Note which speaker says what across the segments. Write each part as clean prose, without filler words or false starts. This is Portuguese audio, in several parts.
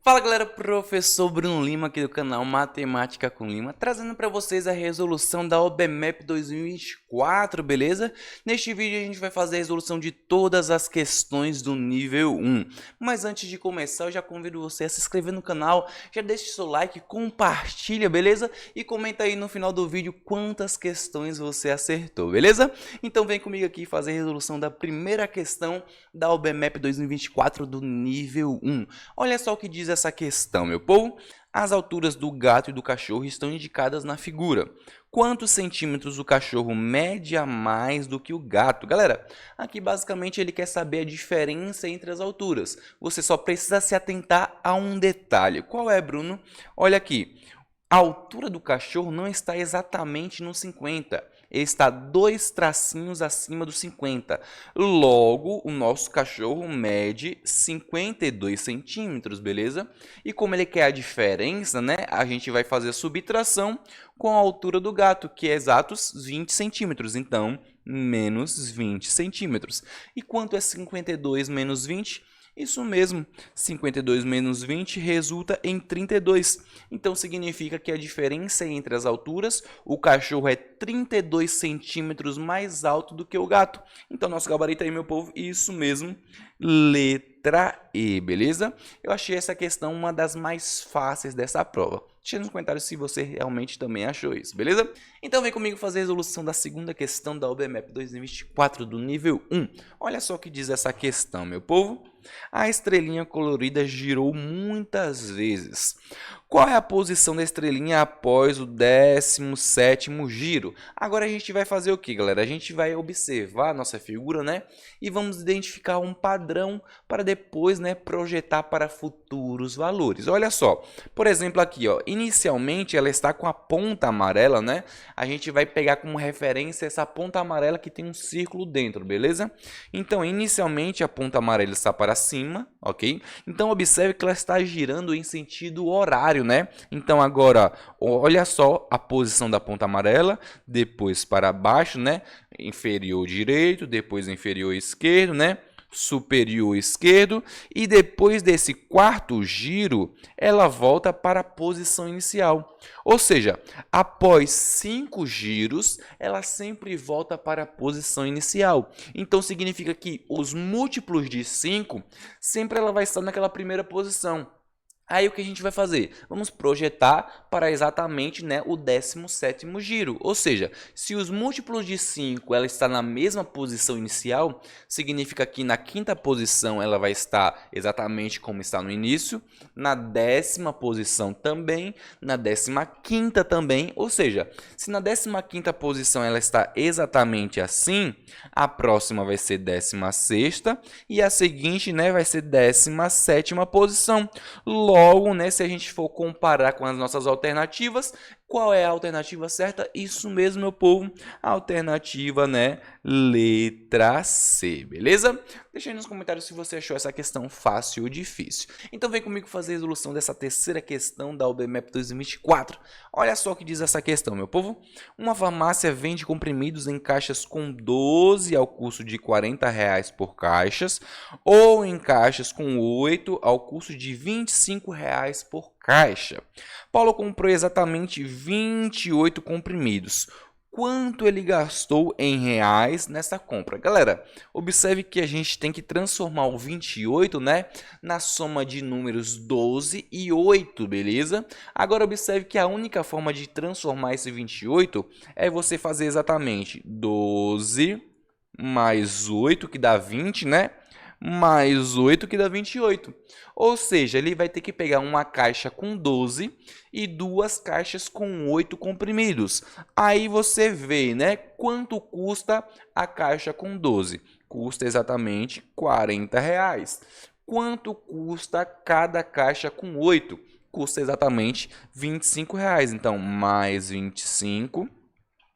Speaker 1: Fala galera, professor Bruno Lima aqui do canal Matemática com Lima, trazendo para vocês a resolução da OBMAP 2024, beleza? Neste vídeo a gente vai fazer a resolução de todas as questões do nível 1. Mas antes de começar, eu já convido você a se inscrever no canal, já deixa seu like, compartilha, beleza? E comenta aí no final do vídeo quantas questões você acertou, beleza? Então vem comigo aqui fazer a resolução da primeira questão da OBMAP 2024 do nível 1. Olha só o que diz essa questão, meu povo. As alturas do gato e do cachorro estão indicadas na figura. Quantos centímetros o cachorro mede a mais do que o gato? Galera, aqui basicamente ele quer saber a diferença entre as alturas. Você só precisa se atentar a um detalhe. Qual é, Bruno? Olha aqui. A altura do cachorro não está exatamente no 50. Ele está 2 tracinhos acima do 50. Logo, o nosso cachorro mede 52 centímetros, beleza? E como ele quer a diferença, né? A gente vai fazer a subtração com a altura do gato, que é exatos 20 centímetros. Então, menos 20 centímetros. E quanto é 52 menos 20? Isso mesmo, 52 menos 20 resulta em 32. Então, significa que a diferença entre as alturas, o cachorro é 32 centímetros mais alto do que o gato. Então, nosso gabarito aí, meu povo, isso mesmo, letra E, beleza? Eu achei essa questão uma das mais fáceis dessa prova. Deixa nos comentários se você realmente também achou isso, beleza? Então vem comigo fazer a resolução da segunda questão da OBMAP 2024 do nível 1. Olha só o que diz essa questão, meu povo. A estrelinha colorida girou muitas vezes. Qual é a posição da estrelinha após o 17º giro? Agora a gente vai fazer o que, galera? A gente vai observar a nossa figura, né? E vamos identificar um padrão para depois, né, projetar para futuros valores. Olha só, por exemplo aqui, ó, inicialmente ela está com a ponta amarela, né? A gente vai pegar como referência essa ponta amarela que tem um círculo dentro, beleza? Então, inicialmente a ponta amarela está para cima, ok? Então, observe que ela está girando em sentido horário, né? Então, agora, olha só a posição da ponta amarela, depois para baixo, né? Inferior direito, depois inferior esquerdo, né? Superior esquerdo, e depois desse quarto giro, ela volta para a posição inicial. Ou seja, após 5 giros, ela sempre volta para a posição inicial. Então, significa que os múltiplos de 5, sempre ela vai estar naquela primeira posição. Aí o que a gente vai fazer? Vamos projetar para exatamente, né, o 17º giro. Ou seja, se os múltiplos de 5 ela está na mesma posição inicial, significa que na quinta posição ela vai estar exatamente como está no início, na 10ª posição também, na 15ª também. Ou seja, se na 15ª posição ela está exatamente assim, a próxima vai ser 16ª e a seguinte, né, vai ser 17ª posição. Logo, né, se a gente for comparar com as nossas alternativas, qual é a alternativa certa? Isso mesmo, meu povo, a alternativa, né, letra C, beleza? Deixa aí nos comentários se você achou essa questão fácil ou difícil. Então vem comigo fazer a resolução dessa terceira questão da OBMAP 2024. Olha só o que diz essa questão, meu povo. Uma farmácia vende comprimidos em caixas com 12 ao custo de R$ 40 por caixas, ou em caixas com 8 ao custo de R$ 25 por caixa. Paulo comprou exatamente 28 comprimidos. Quanto ele gastou em reais nessa compra? Galera, observe que a gente tem que transformar o 28, né, na soma de números 12 e 8, beleza? Agora observe que a única forma de transformar esse 28 é você fazer exatamente 12 mais 8, que dá 20, né? Mais 8, que dá 28. Ou seja, ele vai ter que pegar uma caixa com 12 e 2 caixas com 8 comprimidos. Aí você vê, né, quanto custa a caixa com 12. Custa exatamente R$ 40. Quanto custa cada caixa com 8? Custa exatamente R$ 25. Então, mais 25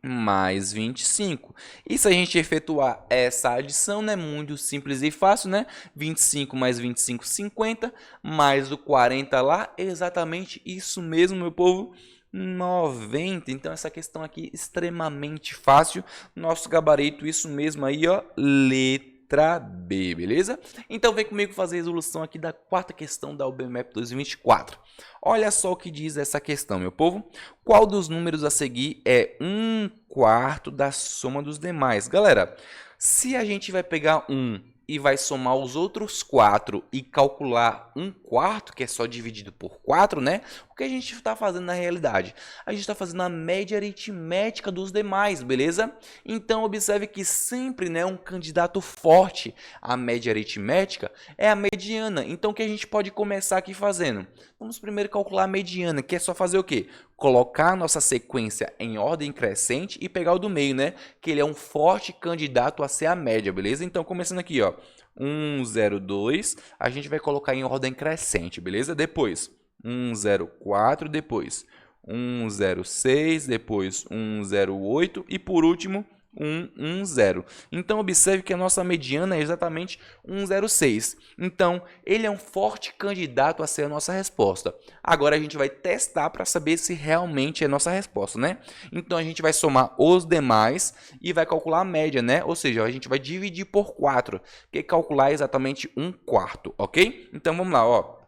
Speaker 1: mais 25. E se a gente efetuar essa adição, né, muito simples e fácil, né? 25 mais 25, 50, mais o 40 lá, exatamente isso mesmo, meu povo, 90. Então essa questão aqui extremamente fácil. Nosso gabarito, isso mesmo aí, ó, letra letra B, beleza? Então vem comigo fazer a resolução aqui da quarta questão da OBMAP 2024. Olha só o que diz essa questão, meu povo. Qual dos números a seguir é 1/4 da soma dos demais? Galera, se a gente vai pegar 1 e vai somar os outros 4 e calcular 1/4, que é só dividido por 4, né? O que a gente está fazendo na realidade? A gente está fazendo a média aritmética dos demais, beleza? Então, observe que sempre, né, um candidato forte à média aritmética é a mediana. Então, o que a gente pode começar aqui fazendo? Vamos primeiro calcular a mediana, que é só fazer o quê? Colocar a nossa sequência em ordem crescente e pegar o do meio, né? Que ele é um forte candidato a ser a média, beleza? Então, começando aqui, ó, 1, 0, 2, a gente vai colocar em ordem crescente, beleza? Depois, 1, 0, 4, depois 1, 0, 6, depois 1, 0, 8 e por último 1, 1, 0. Então, observe que a nossa mediana é exatamente 1,06. Então, ele é um forte candidato a ser a nossa resposta. Agora, a gente vai testar para saber se realmente é a nossa resposta, né? Então, a gente vai somar os demais e vai calcular a média, né? Ou seja, a gente vai dividir por 4, que é calcular exatamente 1/4, ok? Então, vamos lá, ó.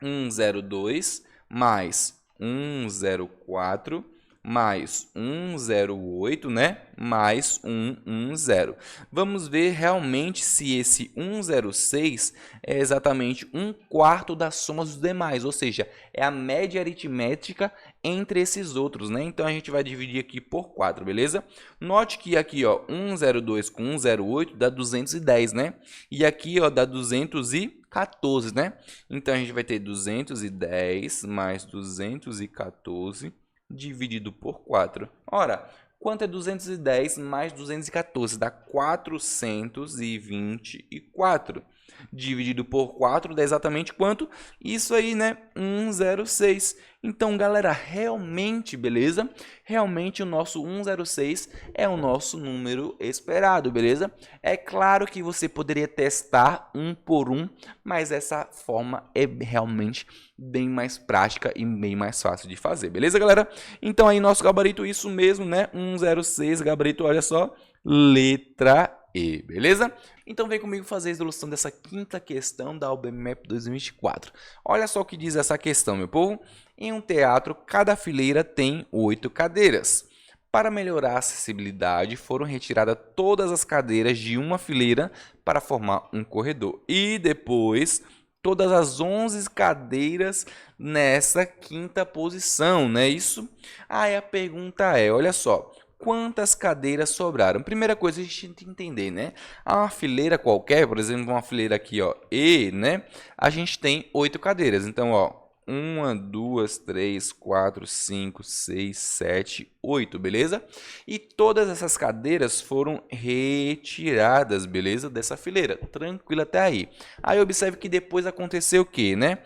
Speaker 1: 1,02 mais 1,04 mais 1,08, né? Mais 1,10. Vamos ver realmente se esse 1,06 é exatamente 1/4 da soma dos demais, ou seja, é a média aritmética entre esses outros, né? Então, a gente vai dividir aqui por 4, beleza? Note que aqui, ó, 1,02 com 1,08 dá 210, né? E aqui, ó, dá 214, né? Então, a gente vai ter 210 mais 214 dividido por 4. Ora, quanto é 210 mais 214? Dá 424. Dividido por 4 dá exatamente quanto? Isso aí, né? 106. Então, galera, realmente, beleza? Realmente o nosso 106 é o nosso número esperado, beleza? É claro que você poderia testar um por um, mas essa forma é realmente bem mais prática e bem mais fácil de fazer, beleza, galera? Então, aí nosso gabarito, isso mesmo, né? 106, gabarito, olha só, letra E, beleza? Então vem comigo fazer a resolução dessa quinta questão da OBMAP 2024. Olha só o que diz essa questão, meu povo. Em um teatro, cada fileira tem 8 cadeiras. Para melhorar a acessibilidade, foram retiradas todas as cadeiras de uma fileira para formar um corredor. E depois, todas as 11 cadeiras nessa quinta posição, né? Isso? Aí a pergunta é, olha só. Quantas cadeiras sobraram? Primeira coisa, a gente tem que entender, né? A uma fileira qualquer, por exemplo, uma fileira aqui, ó, E, né? A gente tem 8 cadeiras. Então, ó, 1, 2, 3, 4, 5, 6, 7, 8, beleza? E todas essas cadeiras foram retiradas, beleza? Dessa fileira. Tranquilo até aí. Aí, observe que depois aconteceu o quê, né?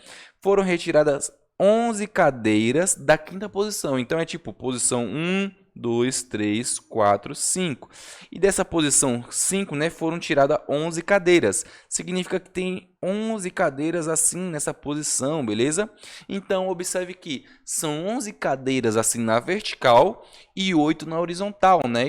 Speaker 1: Foram retiradas 11 cadeiras da quinta posição. Então, é tipo, posição 1, 2, 3, 4, 5. E dessa posição 5, né, foram tiradas 11 cadeiras. Significa que tem 11 cadeiras assim nessa posição, beleza? Então, observe que são 11 cadeiras assim na vertical e 8 na horizontal, né?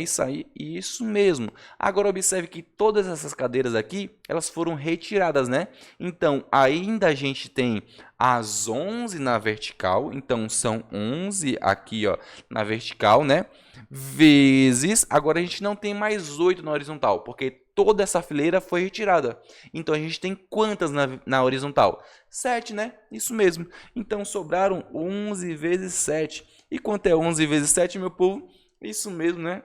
Speaker 1: Isso mesmo. Agora, observe que todas essas cadeiras aqui, elas foram retiradas, né? Então, ainda a gente tem as 11 na vertical, então são 11 aqui, ó, na vertical, né? Vezes, agora a gente não tem mais 8 na horizontal, porque toda essa fileira foi retirada. Então, a gente tem quantas na horizontal? 7, né? Isso mesmo. Então, sobraram 11 vezes 7. E quanto é 11 vezes 7, meu povo? Isso mesmo, né?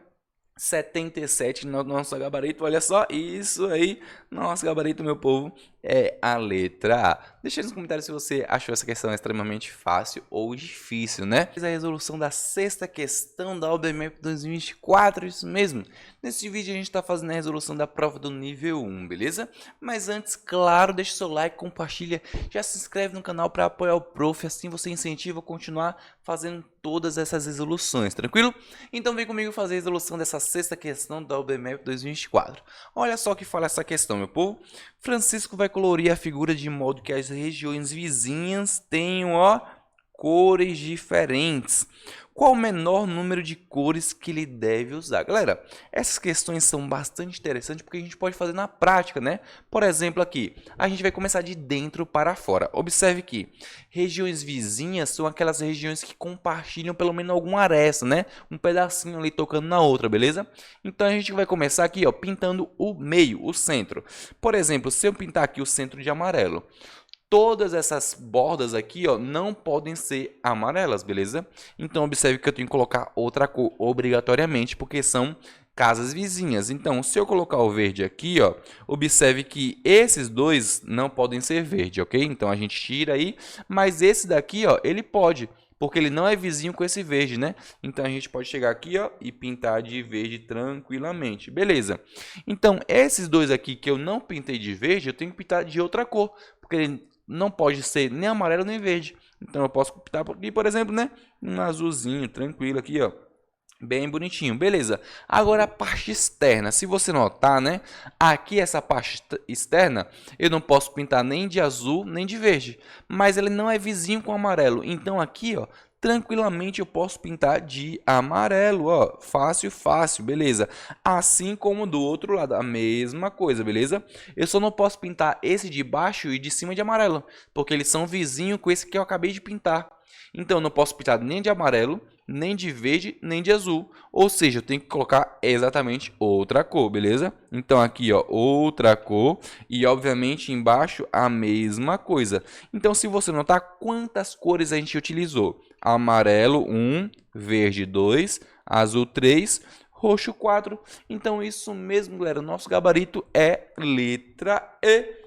Speaker 1: 77 no nosso gabarito, olha só, isso aí, nosso gabarito, meu povo, é a letra A. Deixa aí nos comentários se você achou essa questão extremamente fácil ou difícil, né? A resolução da sexta questão da OBMAP 2024, isso mesmo. Nesse vídeo a gente está fazendo a resolução da prova do nível 1, beleza? Mas antes, claro, deixa o seu like, compartilha, já se inscreve no canal para apoiar o prof, assim você incentiva a continuar fazendo todas essas resoluções, tranquilo? Então vem comigo fazer a resolução dessa sexta questão da OBMAP 2024. Olha só o que fala essa questão, meu povo. Francisco vai colorir a figura de modo que as regiões vizinhas tenham, ó, cores diferentes. Qual o menor número de cores que ele deve usar? Galera, essas questões são bastante interessantes porque a gente pode fazer na prática, né? Por exemplo, aqui, a gente vai começar de dentro para fora. Observe que regiões vizinhas são aquelas regiões que compartilham pelo menos alguma aresta, né? Um pedacinho ali tocando na outra, beleza? Então a gente vai começar aqui, ó, pintando o meio, o centro. Por exemplo, se eu pintar aqui o centro de amarelo, todas essas bordas aqui, ó, não podem ser amarelas, beleza? Então, observe que eu tenho que colocar outra cor obrigatoriamente, porque são casas vizinhas. Então, se eu colocar o verde aqui, ó, observe que esses dois não podem ser verde, ok? Então, a gente tira aí, mas esse daqui, ó, ele pode, porque ele não é vizinho com esse verde, né? Então, a gente pode chegar aqui, ó, e pintar de verde tranquilamente. Beleza. Então, esses dois aqui que eu não pintei de verde, eu tenho que pintar de outra cor, porque ele não pode ser nem amarelo nem verde. Então eu posso pintar aqui, por exemplo, né, um azulzinho tranquilo aqui, ó, bem bonitinho. Beleza. Agora a parte externa, se você notar, né, aqui essa parte externa, eu não posso pintar nem de azul nem de verde, mas ele não é vizinho com amarelo. Então aqui, ó, tranquilamente eu posso pintar de amarelo, ó, fácil, fácil, beleza? Assim como do outro lado, a mesma coisa, beleza? Eu só não posso pintar esse de baixo e de cima de amarelo, porque eles são vizinhos com esse que eu acabei de pintar. Então eu não posso pintar nem de amarelo, nem de verde, nem de azul. Ou seja, eu tenho que colocar exatamente outra cor, beleza? Então aqui, ó, outra cor e obviamente embaixo a mesma coisa. Então se você notar quantas cores a gente utilizou: amarelo 1, verde 2, azul 3, roxo 4. Então isso mesmo, galera, nosso gabarito é letra E.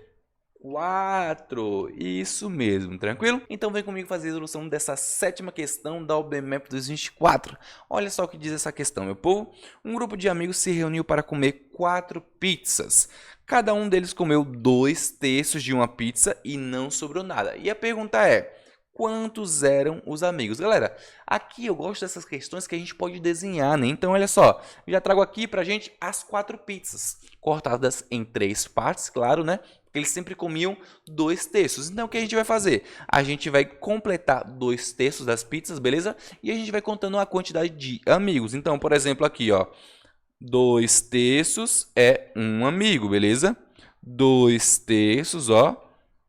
Speaker 1: 4. Isso mesmo, tranquilo? Então vem comigo fazer a resolução dessa sétima questão da OBMAP 2024. Olha só o que diz essa questão, meu povo. Um grupo de amigos se reuniu para comer 4 pizzas. Cada um deles comeu 2/3 de uma pizza e não sobrou nada. E a pergunta é: quantos eram os amigos? Galera, aqui eu gosto dessas questões que a gente pode desenhar, né? Então, olha só, já trago aqui pra gente as 4 pizzas, cortadas em 3 partes, claro, né? Porque eles sempre comiam 2/3. Então, o que a gente vai fazer? A gente vai completar 2/3 das pizzas, beleza? E a gente vai contando a quantidade de amigos. Então, por exemplo, aqui, ó, 2/3 é um amigo, beleza? 2/3, ó,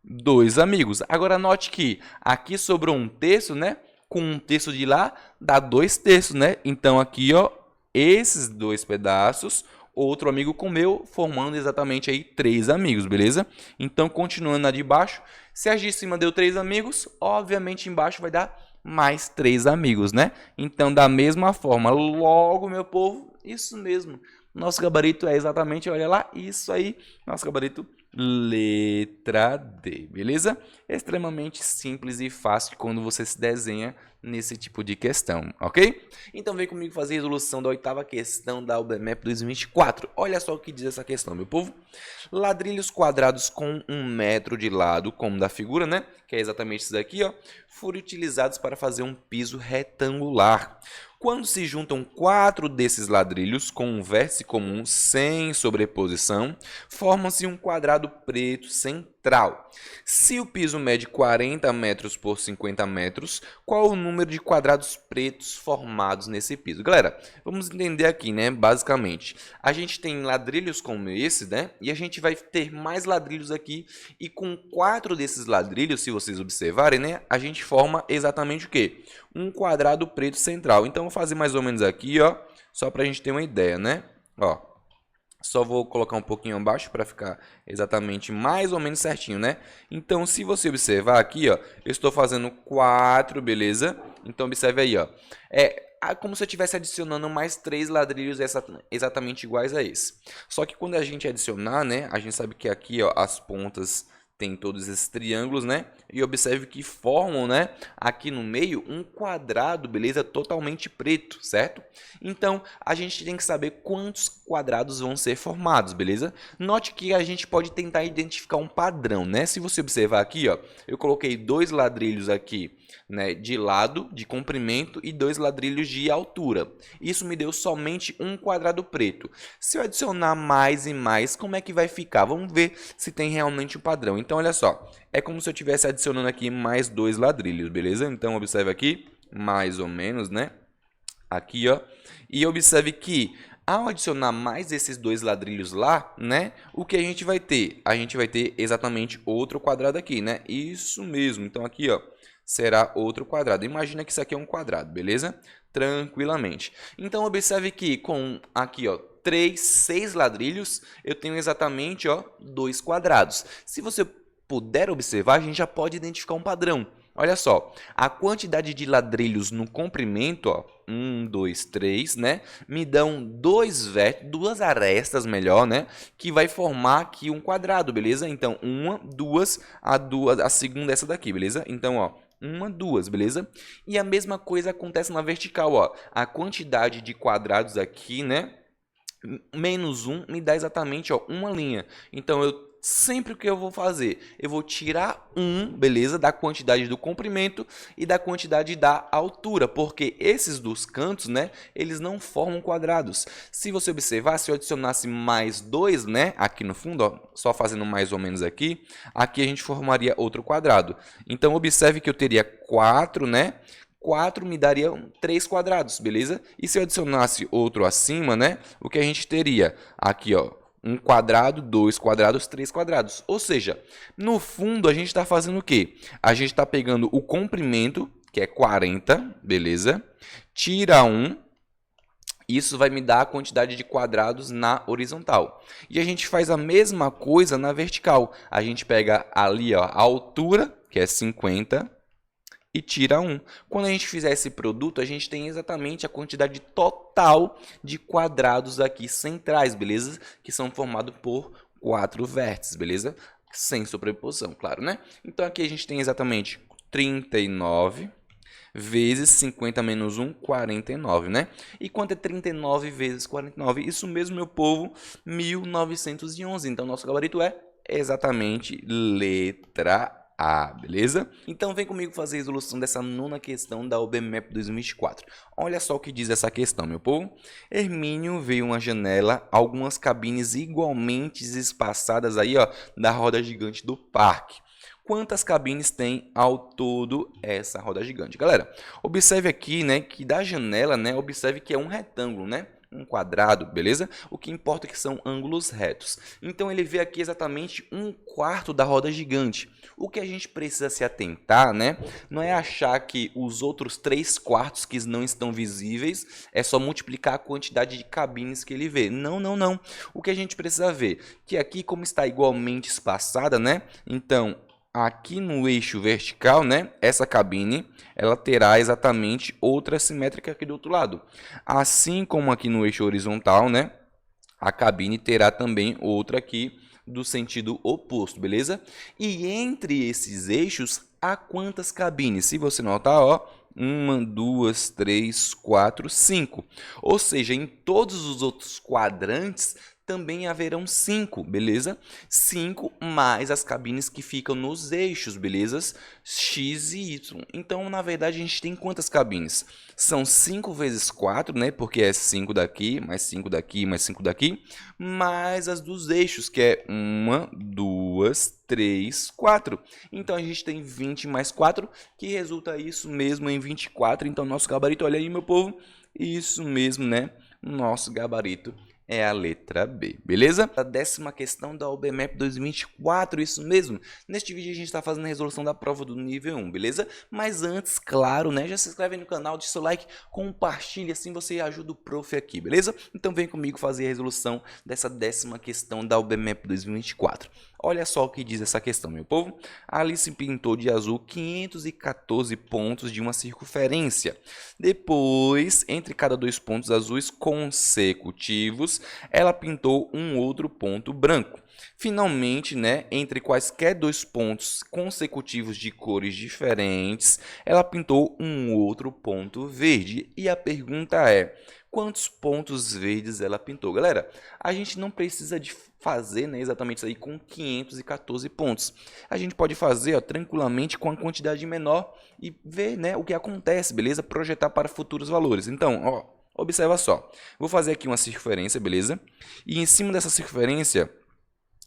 Speaker 1: 2 amigos. Agora note que aqui sobrou 1/3, né? Com 1/3 de lá dá 2/3, né? Então aqui, ó, esses 2 pedaços, outro amigo comeu, formando exatamente aí 3 amigos, beleza? Então continuando na de baixo, se a de cima deu 3 amigos, obviamente embaixo vai dar mais 3 amigos, né? Então da mesma forma, logo, meu povo, isso mesmo. Nosso gabarito é exatamente, olha lá, isso aí, nosso gabarito letra D, beleza? Extremamente simples e fácil quando você se desenha nesse tipo de questão, ok? Então vem comigo fazer a resolução da 8ª questão da OBMAP 2024. Olha só o que diz essa questão, meu povo. Ladrilhos quadrados com 1 metro de lado, como da figura, né? Que é exatamente isso daqui, ó. Foram utilizados para fazer um piso retangular. Quando se juntam 4 desses ladrilhos com um vértice comum sem sobreposição, forma-se um quadrado preto central. Se o piso mede 40 metros por 50 metros, qual o número de quadrados pretos formados nesse piso? Galera, vamos entender aqui, né? Basicamente, a gente tem ladrilhos como esse, né? E a gente vai ter mais ladrilhos aqui. E com 4 desses ladrilhos, se vocês observarem, né? A gente forma exatamente o quê? Um quadrado preto central. Então, vou fazer mais ou menos aqui, ó, só para a gente ter uma ideia, né? Ó, só vou colocar um pouquinho abaixo para ficar exatamente mais ou menos certinho, né? Então, se você observar aqui, ó, eu estou fazendo 4, beleza? Então, observe aí, ó. É como se eu estivesse adicionando mais 3 ladrilhos exatamente iguais a esse. Só que quando a gente adicionar, né, a gente sabe que aqui, ó, as pontas tem todos esses triângulos, né? E observe que formam, né, aqui no meio um quadrado, beleza? Totalmente preto, certo? Então, a gente tem que saber quantos quadrados vão ser formados, beleza? Note que a gente pode tentar identificar um padrão, né? Se você observar aqui, ó, eu coloquei 2 ladrilhos aqui, né, de lado, de comprimento e 2 ladrilhos de altura. Isso me deu somente um quadrado preto. Se eu adicionar mais e mais, como é que vai ficar? Vamos ver se tem realmente um padrão. Então, olha só, é como se eu estivesse adicionando aqui mais 2 ladrilhos, beleza? Então, observe aqui, mais ou menos, né? Aqui, ó. E observe que, ao adicionar mais esses 2 ladrilhos lá, né? O que a gente vai ter? A gente vai ter exatamente outro quadrado aqui, né? Isso mesmo. Então, aqui, ó, será outro quadrado. Imagina que isso aqui é um quadrado, beleza? Tranquilamente. Então, observe que com aqui, ó, 6 ladrilhos, eu tenho exatamente, ó, 2 quadrados. Se você puder observar, a gente já pode identificar um padrão. Olha só, a quantidade de ladrilhos no comprimento, ó, 1, 2, 3, né, me dão duas arestas, melhor, né, que vai formar aqui um quadrado, beleza? Então, uma, duas, a segunda essa daqui, beleza? Então, ó, uma, duas, beleza? E a mesma coisa acontece na vertical, ó, a quantidade de quadrados aqui, né, menos 1 me dá exatamente, ó, uma linha. Então, sempre o que eu vou fazer? Eu vou tirar 1, beleza? Da quantidade do comprimento e da quantidade da altura, porque esses dos cantos, né, eles não formam quadrados. Se você observar, se eu adicionasse mais 2, né, aqui no fundo, ó, só fazendo mais ou menos aqui a gente formaria outro quadrado. Então, observe que eu teria 4, né? 4 me daria 3 quadrados, beleza? E se eu adicionasse outro acima, né? O que a gente teria? Aqui, ó, 1 quadrado, 2 quadrados, 3 quadrados. Ou seja, no fundo a gente está fazendo o quê? A gente está pegando o comprimento, que é 40, beleza? Tira 1. Isso vai me dar a quantidade de quadrados na horizontal. E a gente faz a mesma coisa na vertical. A gente pega ali, ó, a altura, que é 50, e tira 1. Quando a gente fizer esse produto, a gente tem exatamente a quantidade total de quadrados aqui centrais, beleza? Que são formados por 4 vértices, beleza? Sem sobreposição, claro, né? Então, aqui a gente tem exatamente 39 vezes 50 menos 1, 49, né? E quanto é 39 vezes 49? Isso mesmo, meu povo, 1911. Então, nosso gabarito é exatamente letra A, beleza? Então vem comigo fazer a resolução dessa nona questão da OBMAP 2024. Olha só o que diz essa questão, meu povo. Hermínio vê uma janela, algumas cabines igualmente espaçadas aí, ó, da roda gigante do parque. Quantas cabines tem ao todo essa roda gigante? Galera, observe aqui, né, que da janela, né, observe que é um retângulo, né? Um quadrado, beleza? O que importa é que são ângulos retos. Então, ele vê aqui exatamente 1/4 da roda gigante. O que a gente precisa se atentar, né? Não é achar que os outros 3/4 que não estão visíveis é só multiplicar a quantidade de cabines que ele vê. Não, não, não. O que a gente precisa ver? Que aqui, como está igualmente espaçada, né? Então, aqui no eixo vertical, né, essa cabine, ela terá exatamente outra simétrica aqui do outro lado. Assim como aqui no eixo horizontal, né, a cabine terá também outra aqui do sentido oposto, beleza? E entre esses eixos, há quantas cabines? Se você notar, ó, 1, 2, 3, 4, 5. Ou seja, em todos os outros quadrantes, também haverão 5, beleza? 5 mais as cabines que ficam nos eixos, beleza? X e Y. Então, na verdade, a gente tem quantas cabines? São 5 vezes 4, né? Porque é 5 daqui, mais 5 daqui, mais 5 daqui, mais as dos eixos, que é 1, 2, 3, 4. Então, a gente tem 20 mais 4, que resulta isso mesmo em 24. Então, nosso gabarito, olha aí, meu povo, isso mesmo, né? Nosso gabarito é a letra B, beleza? A 10ª questão da OBMAP 2024, isso mesmo. Neste vídeo a gente está fazendo a resolução da prova do nível 1, beleza? Mas antes, claro, né? Já se inscreve aí no canal, deixa seu like, compartilha, assim você ajuda o prof aqui, beleza? Então vem comigo fazer a resolução dessa 10ª questão da OBMAP 2024. Olha só o que diz essa questão, meu povo. A Alice pintou de azul 514 pontos de uma circunferência. Depois, entre cada 2 pontos azuis consecutivos, ela pintou um outro ponto branco. Finalmente, né, entre quaisquer 2 pontos consecutivos de cores diferentes, ela pintou um outro ponto verde. E a pergunta é: quantos pontos verdes ela pintou? Galera, a gente não precisa de fazer, né, exatamente isso aí com 514 pontos. A gente pode fazer, ó, tranquilamente com a quantidade menor e ver, né, o que acontece, beleza? Projetar para futuros valores. Então, ó, observa só. Vou fazer aqui uma circunferência, beleza? E em cima dessa circunferência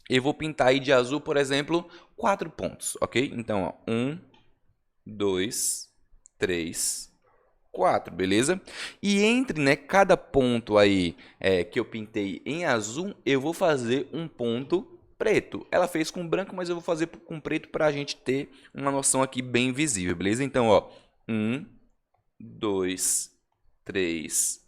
Speaker 1: eu vou pintar aí de azul, por exemplo, 4 pontos, ok? Então, ó, 1, 2, 3, 4, beleza? E entre, né, cada ponto aí que eu pintei em azul, eu vou fazer um ponto preto. Ela fez com branco, mas eu vou fazer com preto para a gente ter uma noção aqui bem visível, beleza? Então, ó, 1, 2, 3,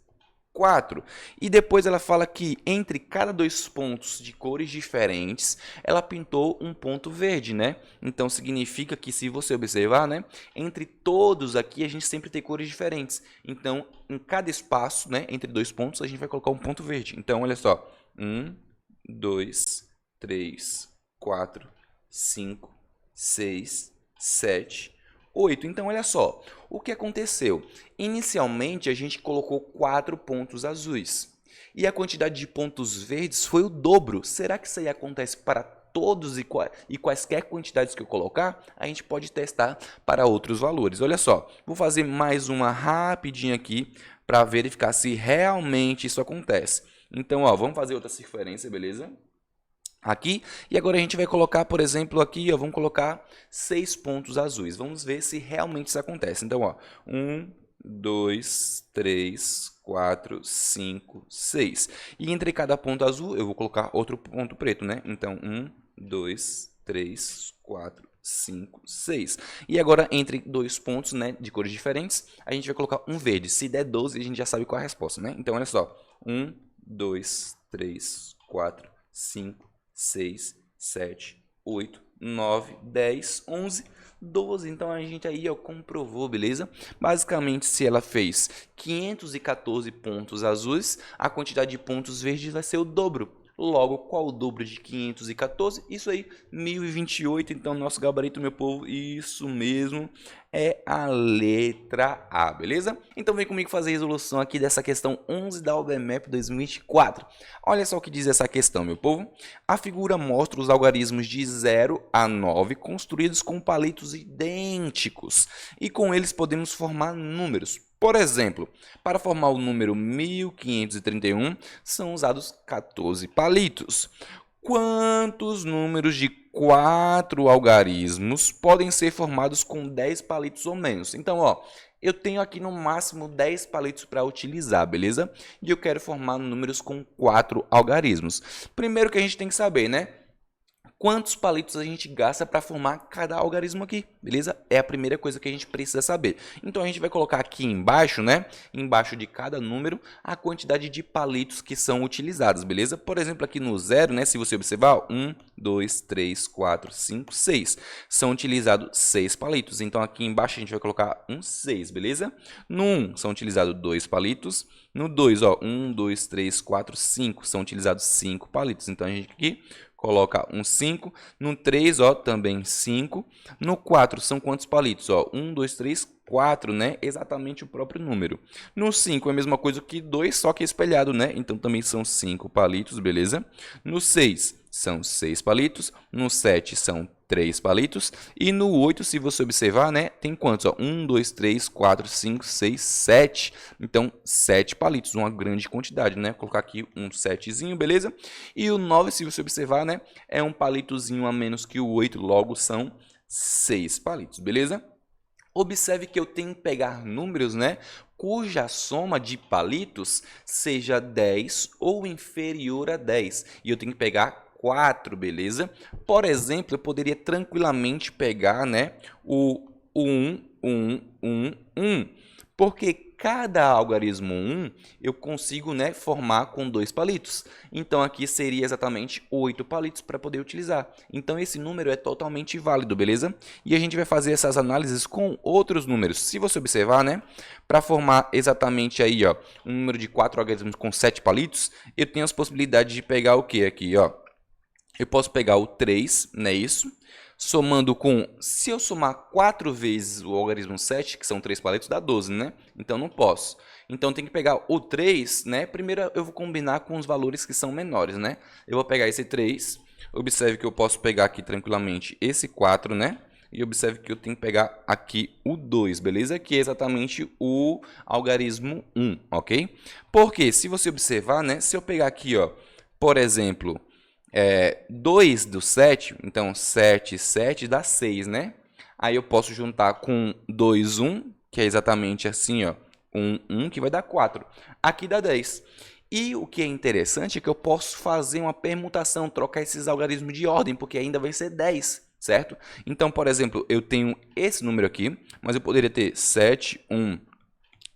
Speaker 1: 4. E depois ela fala que entre cada 2 pontos de cores diferentes, ela pintou um ponto verde, né? Então significa que, se você observar, né, entre todos aqui a gente sempre tem cores diferentes. Então, em cada espaço, né, entre 2 pontos, a gente vai colocar um ponto verde. Então, olha só, 1, 2, 3, 4, 5, 6, 7, 8. Então, olha só, o que aconteceu? Inicialmente, a gente colocou 4 pontos azuis e a quantidade de pontos verdes foi o dobro. Será que isso aí acontece para todos e quaisquer quantidades que eu colocar? A gente pode testar para outros valores. Olha só, vou fazer mais uma rapidinha aqui para verificar se realmente isso acontece. Então, ó, vamos fazer outra circunferência, beleza? Aqui, e agora a gente vai colocar, por exemplo, aqui, ó, vamos colocar 6 pontos azuis. Vamos ver se realmente isso acontece. Então, ó, 1, 2, 3, 4, 5, 6. E entre cada ponto azul, eu vou colocar outro ponto preto, né? Então, 1, 2, 3, 4, 5, 6. E agora, entre 2 pontos, né, de cores diferentes, a gente vai colocar um verde. Se der 12, a gente já sabe qual é a resposta, né? Então, olha só. 1, 2, 3, 4, 5, 6, 7, 8, 9, 10, 11, 12. Então, a gente aí, ó, comprovou, beleza? Basicamente, se ela fez 514 pontos azuis, a quantidade de pontos verdes vai ser o dobro. Logo, qual o dobro de 514? Isso aí, 1028. Então, nosso gabarito, meu povo, isso mesmo, é a letra A, beleza? Então, vem comigo fazer a resolução aqui dessa questão 11 da OBMAP 2024. Olha só o que diz essa questão, meu povo. A figura mostra os algarismos de 0 a 9 construídos com palitos idênticos. E com eles podemos formar números. Por exemplo, para formar o número 1531, são usados 14 palitos. Quantos números de 4 algarismos podem ser formados com 10 palitos ou menos? Então, ó, eu tenho aqui no máximo 10 palitos para utilizar, beleza? E eu quero formar números com 4 algarismos. Primeiro que a gente tem que saber, né? Quantos palitos a gente gasta para formar cada algarismo aqui, beleza? É a primeira coisa que a gente precisa saber. Então, a gente vai colocar aqui embaixo, né? Embaixo de cada número, a quantidade de palitos que são utilizados, beleza? Por exemplo, aqui no 0, né? Se você observar, 1, 2, 3, 4, 5, 6. São utilizados 6 palitos. Então, aqui embaixo a gente vai colocar um 6, beleza? No 1, são utilizados 2 palitos. No 2, ó, 1, 2, 3, 4, 5. São utilizados 5 palitos. Então, a gente aqui coloca um 5. No 3, ó, também 5. No 4, são quantos palitos? Ó, 1, 2, 3, 4, né? Exatamente o próprio número. No 5 é a mesma coisa que 2, só que espelhado, né? Então, também são 5 palitos, beleza? No 6, são 6 palitos. No 7, são 3 palitos. E no 8, se você observar, né? Tem quantos? Ó? 1, 2, 3, 4, 5, 6, 7. Então, 7 palitos, uma grande quantidade, né? Vou colocar aqui um 7zinho, beleza? E o 9, se você observar, né? É um palitozinho a menos que o 8, logo são 6 palitos, beleza? Observe que eu tenho que pegar números, né, cuja soma de palitos seja 10 ou inferior a 10. E eu tenho que pegar 4, beleza? Por exemplo, eu poderia tranquilamente pegar, né, o 1, 1, 1, 1. Porque cada algarismo 1 eu consigo, né, formar com 2 palitos. Então, aqui seria exatamente 8 palitos para poder utilizar. Então, esse número é totalmente válido, beleza? E a gente vai fazer essas análises com outros números. Se você observar, né, para formar exatamente aí, ó, um número de 4 algarismos com 7 palitos, eu tenho as possibilidades de pegar o que aqui, ó? Eu posso pegar o 3, não é isso? Somando com, se eu somar 4 vezes o algarismo 7, que são 3 palitos, dá 12, né? Então, não posso. Então, tem que pegar o 3, né? Primeiro, eu vou combinar com os valores que são menores, né? Eu vou pegar esse 3, observe que eu posso pegar aqui tranquilamente esse 4, né? E observe que eu tenho que pegar aqui o 2, beleza? Que é exatamente o algarismo 1, ok? Porque, se você observar, né? Se eu pegar aqui, ó, por exemplo, 2 do 7, então 7, 7 dá 6, né? Aí eu posso juntar com 2, 1, que é exatamente assim, ó, 1, 1, que vai dar 4. Aqui dá 10. E o que é interessante é que eu posso fazer uma permutação, trocar esses algarismos de ordem, porque ainda vai ser 10, certo? Então, por exemplo, eu tenho esse número aqui, mas eu poderia ter 7, 1,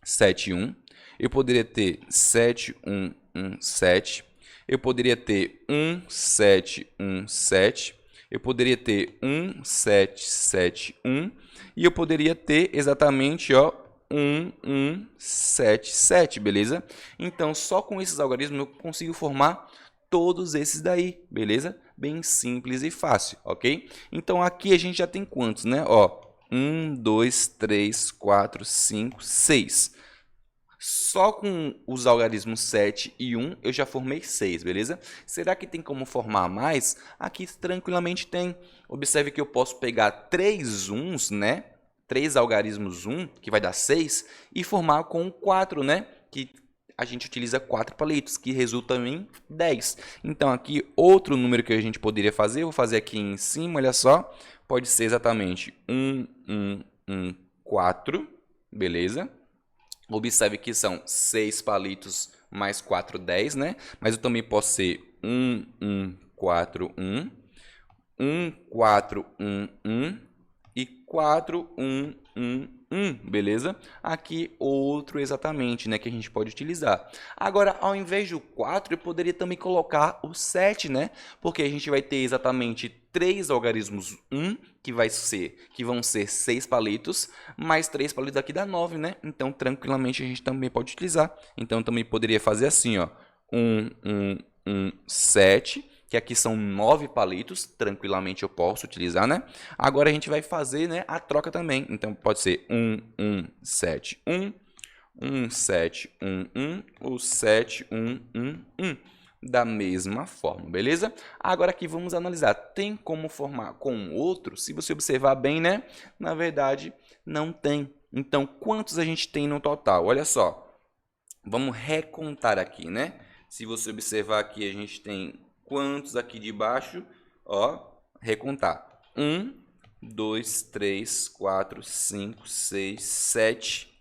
Speaker 1: 7, 1. Eu poderia ter 7, 1, 1, 7. Eu poderia ter 1, 7, 1, 7. Eu poderia ter 1, 7, 7, 1. E eu poderia ter exatamente, ó, 1, 1, 7, 7, beleza? Então, só com esses algarismos eu consigo formar todos esses daí, beleza? Bem simples e fácil, ok? Então, aqui a gente já tem quantos, né? Ó, 1, 2, 3, 4, 5, 6. Só com os algarismos 7 e 1 eu já formei 6, beleza? Será que tem como formar mais? Aqui tranquilamente tem. Observe que eu posso pegar 3 uns, né? 3 algarismos 1, que vai dar 6, e formar com 4, né? Que a gente utiliza 4 palitos, que resulta em 10. Então, aqui, outro número que a gente poderia fazer, eu vou fazer aqui em cima, olha só. Pode ser exatamente 1, 1, 1, 4, beleza? Observe que são 6 palitos mais 4, 10, né? Mas eu também posso ser 1, 1, 4, 1, 1, 4, 1, 1 e 4, 1, 1, 1, beleza? Aqui outro exatamente, né, que a gente pode utilizar. Agora, ao invés do 4, eu poderia também colocar o 7, né? Porque a gente vai ter exatamente 3 algarismos 1, que vão ser 6 palitos, mais 3 palitos aqui dá 9, né? Então, tranquilamente, a gente também pode utilizar. Então, também poderia fazer assim, ó, 1, 1, 1, 7, que aqui são 9 palitos, tranquilamente eu posso utilizar, né? Agora a gente vai fazer, né, a troca também. Então, pode ser 1, 1, 7, 1, 1, 7, 1, 1, ou 7, 1, 1, 1. Da mesma forma, beleza? Agora aqui vamos analisar. Tem como formar com outro? Se você observar bem, né? Na verdade, não tem. Então, quantos a gente tem no total? Olha só. Vamos recontar aqui, né? Se você observar aqui, a gente tem quantos aqui de baixo? Ó, recontar. 1, 2, 3, 4, 5, 6, 7,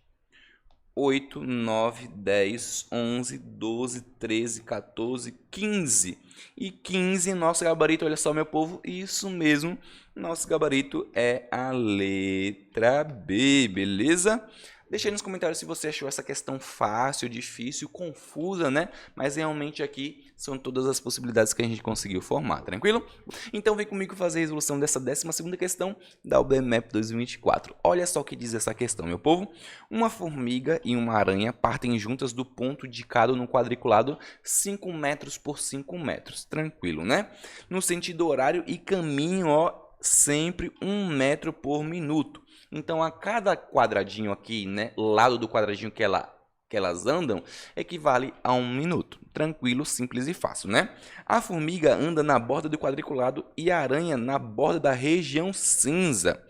Speaker 1: 8, 9, 10, 11, 12, 13, 14, 15. E 15, nosso gabarito, olha só, meu povo, isso mesmo, nosso gabarito é a letra B, beleza? Deixa aí nos comentários se você achou essa questão fácil, difícil, confusa, né? Mas realmente aqui são todas as possibilidades que a gente conseguiu formar, tranquilo? Então vem comigo fazer a resolução dessa 12ª questão da OBMAP 2024. Olha só o que diz essa questão, meu povo. Uma formiga e uma aranha partem juntas do ponto indicado no quadriculado 5 metros por 5 metros. Tranquilo, né? No sentido horário e caminho, ó, sempre 1 metro por minuto. Então, a cada quadradinho aqui, né, lado do quadradinho que elas andam, equivale a 1 minuto. Tranquilo, simples e fácil, né? A formiga anda na borda do quadriculado e a aranha na borda da região cinza,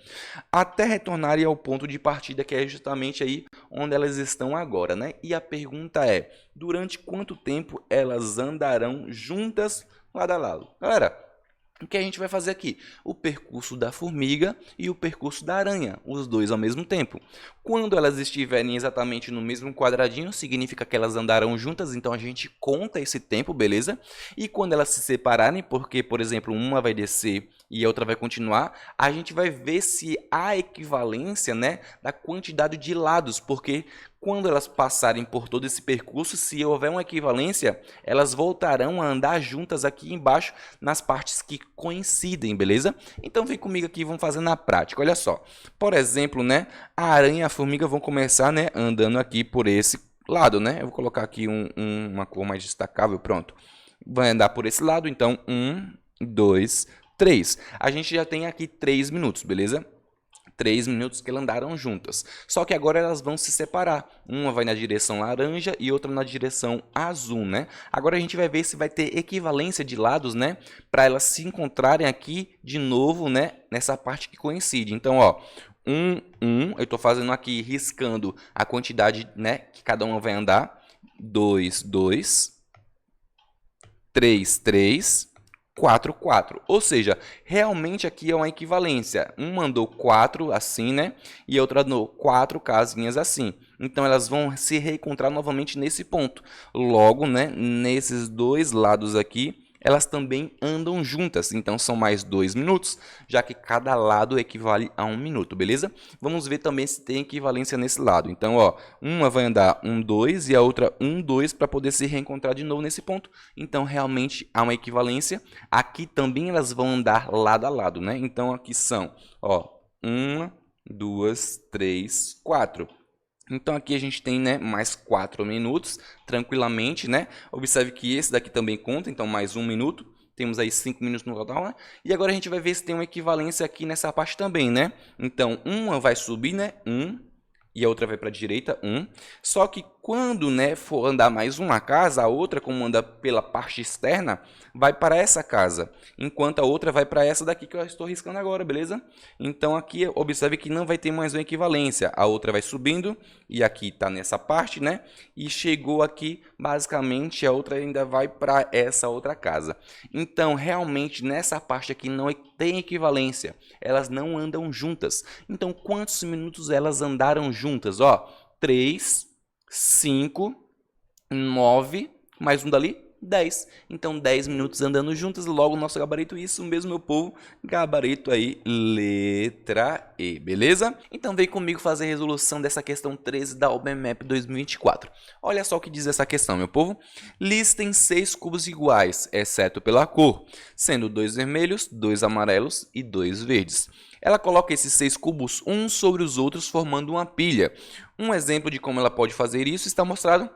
Speaker 1: até retornarem ao ponto de partida, que é justamente aí onde elas estão agora, né? E a pergunta é, durante quanto tempo elas andarão juntas lado a lado? Galera, o que a gente vai fazer aqui? O percurso da formiga e o percurso da aranha, os dois ao mesmo tempo. Quando elas estiverem exatamente no mesmo quadradinho, significa que elas andarão juntas, então a gente conta esse tempo, beleza? E quando elas se separarem, porque, por exemplo, uma vai descer e a outra vai continuar, a gente vai ver se há equivalência, né, da quantidade de lados, porque quando elas passarem por todo esse percurso, se houver uma equivalência, elas voltarão a andar juntas aqui embaixo nas partes que coincidem, beleza? Então vem comigo aqui e vamos fazer na prática. Olha só, por exemplo, né, a aranha e a formiga vão começar, né, andando aqui por esse lado, né? Eu vou colocar aqui uma cor mais destacável, pronto. Vai andar por esse lado, então 1, 2, 3. A gente já tem aqui 3 minutos, beleza? 3 minutos que elas andaram juntas. Só que agora elas vão se separar. Uma vai na direção laranja e outra na direção azul, né? Agora a gente vai ver se vai ter equivalência de lados, né? Para elas se encontrarem aqui de novo, né? Nessa parte que coincide. Então, ó, 1, 1, eu estou fazendo aqui, riscando a quantidade, né? Que cada uma vai andar. 2, 2. 3, 3. 4, 4. Ou seja, realmente aqui é uma equivalência. Um mandou 4 assim, né? E a outra mandou 4 casinhas assim. Então, elas vão se reencontrar novamente nesse ponto. Logo, né, nesses dois lados aqui, elas também andam juntas. Então, são mais 2 minutos, já que cada lado equivale a 1 minuto, beleza? Vamos ver também se tem equivalência nesse lado. Então, ó, uma vai andar 1, 2 e a outra 1, 2 para poder se reencontrar de novo nesse ponto. Então, realmente há uma equivalência. Aqui também elas vão andar lado a lado, né? Então, aqui são, ó, 1, 2, 3, 4. Então, aqui a gente tem, né, mais 4 minutos, tranquilamente, né? Observe que esse daqui também conta, então mais 1 minuto. Temos aí 5 minutos no total, né? E agora a gente vai ver se tem uma equivalência aqui nessa parte também, né? Então, uma vai subir, né? 1. E a outra vai para a direita, 1. Só que quando, né, for andar mais uma casa, a outra, como anda pela parte externa, vai para essa casa, enquanto a outra vai para essa daqui que eu estou riscando agora, beleza? Então, aqui, observe que não vai ter mais uma equivalência. A outra vai subindo, e aqui está nessa parte, né? E chegou aqui, basicamente, a outra ainda vai para essa outra casa. Então, realmente, nessa parte aqui não tem equivalência. Elas não andam juntas. Então, quantos minutos elas andaram juntas? Ó, 3, 5, 9, mais um dali, 10. Então, 10 minutos andando juntas, logo nosso gabarito, isso mesmo, meu povo, gabarito aí, letra E, beleza? Então, vem comigo fazer a resolução dessa questão 13 da OBMAP 2024. Olha só o que diz essa questão, meu povo. Listem 6 cubos iguais, exceto pela cor, sendo 2 vermelhos, 2 amarelos e 2 verdes. Ela coloca esses 6 cubos uns sobre os outros, formando uma pilha. Um exemplo de como ela pode fazer isso está mostrado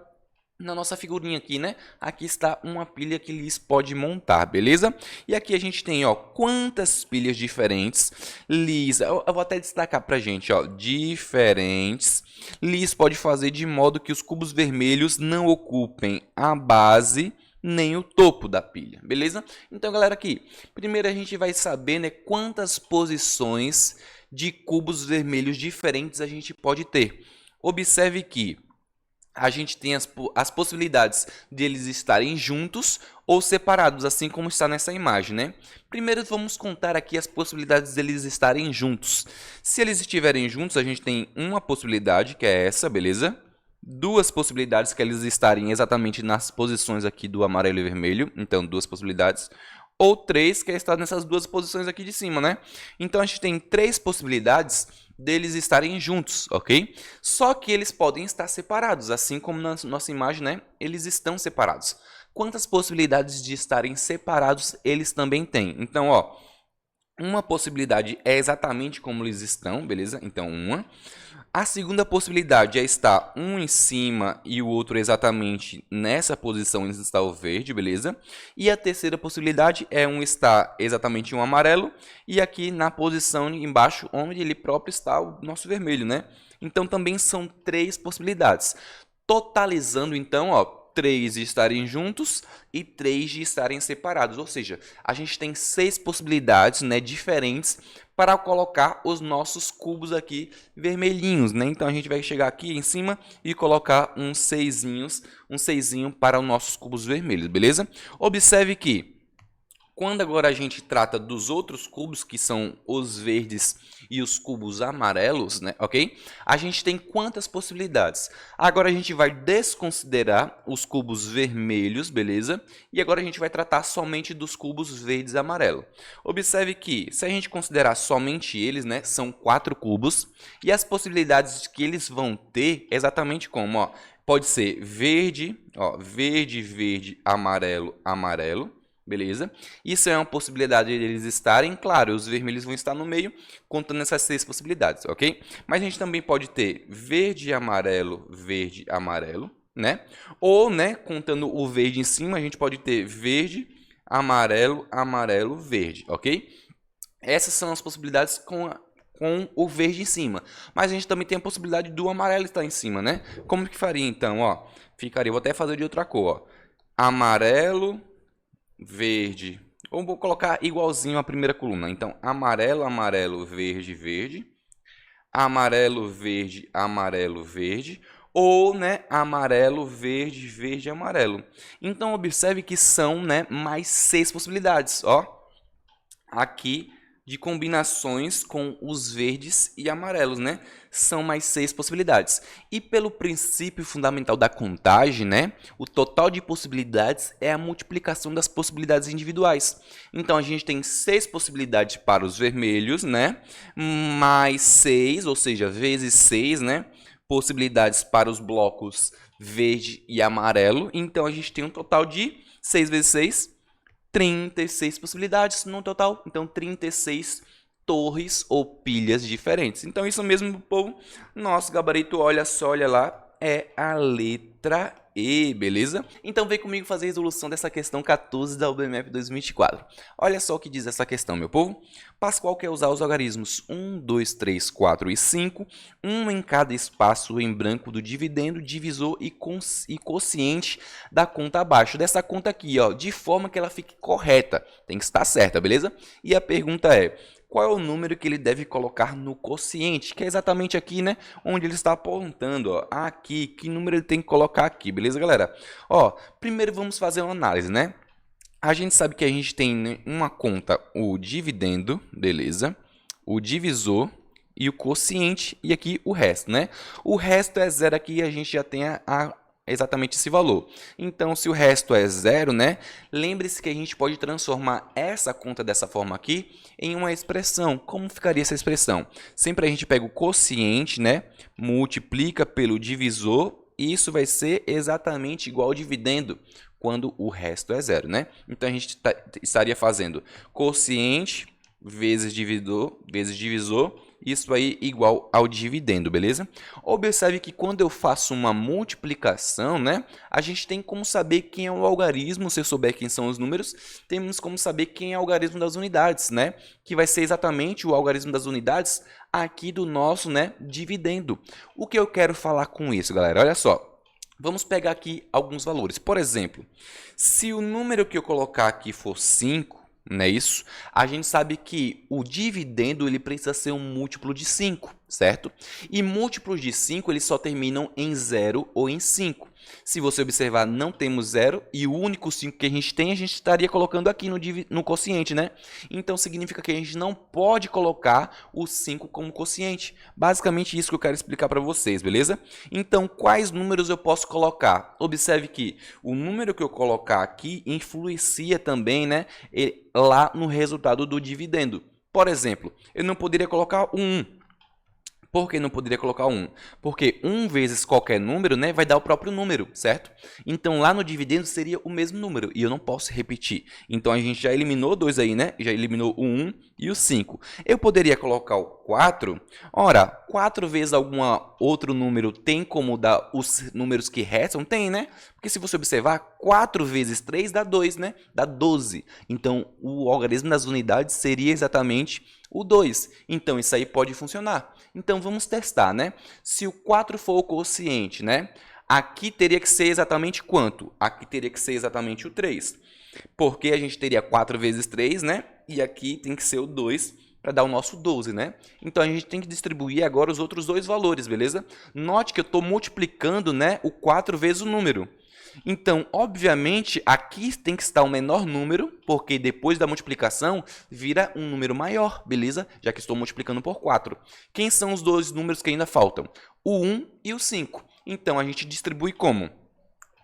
Speaker 1: na nossa figurinha aqui, né? Aqui está uma pilha que Liz pode montar, beleza? E aqui a gente tem, ó, quantas pilhas diferentes Liz... Eu vou até destacar pra gente, ó, diferentes. Liz pode fazer de modo que os cubos vermelhos não ocupem a base nem o topo da pilha, beleza? Então, galera, aqui, primeiro a gente vai saber, né, quantas posições de cubos vermelhos diferentes a gente pode ter. Observe que a gente tem as possibilidades de eles estarem juntos ou separados, assim como está nessa imagem, né? Primeiro vamos contar aqui as possibilidades deles estarem juntos. Se eles estiverem juntos, a gente tem uma possibilidade, que é essa, beleza? Duas possibilidades, que eles estarem exatamente nas posições aqui do amarelo e vermelho, então 2 possibilidades. Ou 3, que é estar nessas 2 posições aqui de cima, né? Então a gente tem 3 possibilidades deles estarem juntos, ok? Só que eles podem estar separados, assim como na nossa imagem, né? Eles estão separados. Quantas possibilidades de estarem separados eles também têm? Então, ó, uma possibilidade é exatamente como eles estão, beleza? Então, uma. A segunda possibilidade é estar um em cima e o outro exatamente nessa posição onde está o verde, beleza? E a terceira possibilidade é um estar exatamente um amarelo e aqui na posição embaixo onde ele próprio está o nosso vermelho, né? Então também são 3 possibilidades. Totalizando então, ó, 3 de estarem juntos e 3 de estarem separados. Ou seja, a gente tem 6 possibilidades, né, diferentes para colocar os nossos cubos aqui vermelhinhos, né? Então a gente vai chegar aqui em cima e colocar um 6zinho para os nossos cubos vermelhos, beleza? Observe que quando agora a gente trata dos outros cubos, que são os verdes e os cubos amarelos, né, ok? A gente tem quantas possibilidades? Agora a gente vai desconsiderar os cubos vermelhos, beleza? E agora a gente vai tratar somente dos cubos verdes e amarelo. Observe que, se a gente considerar somente eles, né, são 4 cubos, e as possibilidades que eles vão ter é exatamente como, ó, pode ser verde, ó, verde, verde, amarelo, amarelo. Beleza? Isso é uma possibilidade de eles estarem, claro, os vermelhos vão estar no meio, contando essas 6 possibilidades, ok? Mas a gente também pode ter verde, amarelo, né? Ou, né, contando o verde em cima, a gente pode ter verde, amarelo, amarelo, verde, ok? Essas são as possibilidades com o verde em cima. Mas a gente também tem a possibilidade do amarelo estar em cima, né? Como que faria, então? Ó, ficaria, vou até fazer de outra cor, ó. Amarelo, verde, ou vou colocar igualzinho à primeira coluna. Então, amarelo, amarelo, verde, verde. Amarelo, verde, amarelo, verde. ou, né, amarelo, verde, verde e amarelo. Então, observe que são, né, mais 6 possibilidades, ó. Aqui de combinações com os verdes e amarelos, né? São mais 6 possibilidades. E pelo princípio fundamental da contagem, né? O total de possibilidades é a multiplicação das possibilidades individuais. Então, a gente tem 6 possibilidades para os vermelhos, né? Mais 6, ou seja, vezes 6, né? Possibilidades para os blocos verde e amarelo. Então, a gente tem um total de 6 vezes 6, 36 possibilidades no total. Então, 36 torres ou pilhas diferentes. Então, isso mesmo, povo. Nosso gabarito, olha só, olha lá, é a letra E, beleza? Então, vem comigo fazer a resolução dessa questão 14 da OBMEP 2024. Olha só o que diz essa questão, meu povo. Pascoal quer usar os algarismos 1, 2, 3, 4 e 5, um em cada espaço em branco do dividendo, divisor e quociente da conta abaixo. Dessa conta aqui, ó, de forma que ela fique correta. Tem que estar certa, beleza? E a pergunta é: qual é o número que ele deve colocar no quociente? Que é exatamente aqui, né? Onde ele está apontando, ó. Aqui, que número ele tem que colocar aqui, beleza, galera? Ó, primeiro vamos fazer uma análise, né? A gente sabe que a gente tem uma conta, o dividendo, beleza? O divisor e o quociente, e aqui o resto, né? O resto é zero aqui e a gente já tem exatamente esse valor. Então, se o resto é zero, né? Lembre-se que a gente pode transformar essa conta dessa forma aqui em uma expressão. Como ficaria essa expressão? Sempre a gente pega o quociente, né? Multiplica pelo divisor, e isso vai ser exatamente igual ao dividendo, quando o resto é zero, né? Então, a gente estaria fazendo quociente vezes divisor, isso aí igual ao dividendo, beleza? Observe que quando eu faço uma multiplicação, né, a gente tem como saber quem é o algarismo. Se eu souber quem são os números, temos como saber quem é o algarismo das unidades, né? Que vai ser exatamente o algarismo das unidades aqui do nosso, né, dividendo. O que eu quero falar com isso, galera? Olha só. Vamos pegar aqui alguns valores. Por exemplo, se o número que eu colocar aqui for 5, não é isso? A gente sabe que o dividendo ele precisa ser um múltiplo de 5, certo? E múltiplos de 5 eles só terminam em 0 ou em 5. Se você observar, não temos 0 e o único 5 que a gente tem, a gente estaria colocando aqui no quociente, né? Então, significa que a gente não pode colocar o 5 como quociente. Basicamente, isso que eu quero explicar para vocês, beleza? Então, quais números eu posso colocar? Observe que o número que eu colocar aqui influencia também, né, lá no resultado do dividendo. Por exemplo, eu não poderia colocar o 1. Por que não poderia colocar 1? Porque 1 vezes qualquer número, né, vai dar o próprio número, certo? Então, lá no dividendo seria o mesmo número, e eu não posso repetir. Então, a gente já eliminou 2 aí, né? Já eliminou o 1 e o 5. Eu poderia colocar o 4. Ora, 4 vezes algum outro número tem como dar os números que restam? Tem, né? Porque se você observar, 4 vezes 3 dá 2, né? Dá 12. Então, o algarismo das unidades seria exatamente o 2. Então, isso aí pode funcionar. Então, vamos testar, né? Se o 4 for o quociente, né? Aqui teria que ser exatamente quanto? Aqui teria que ser exatamente o 3. Porque a gente teria 4 vezes 3, né? E aqui tem que ser o 2 para dar o nosso 12, né? Então, a gente tem que distribuir agora os outros dois valores, beleza? Note que eu estou multiplicando, né, o 4 vezes o número. Então, obviamente, aqui tem que estar o menor número, porque depois da multiplicação vira um número maior, beleza? Já que estou multiplicando por 4. Quem são os dois números que ainda faltam? O 1 e o 5. Então, a gente distribui como?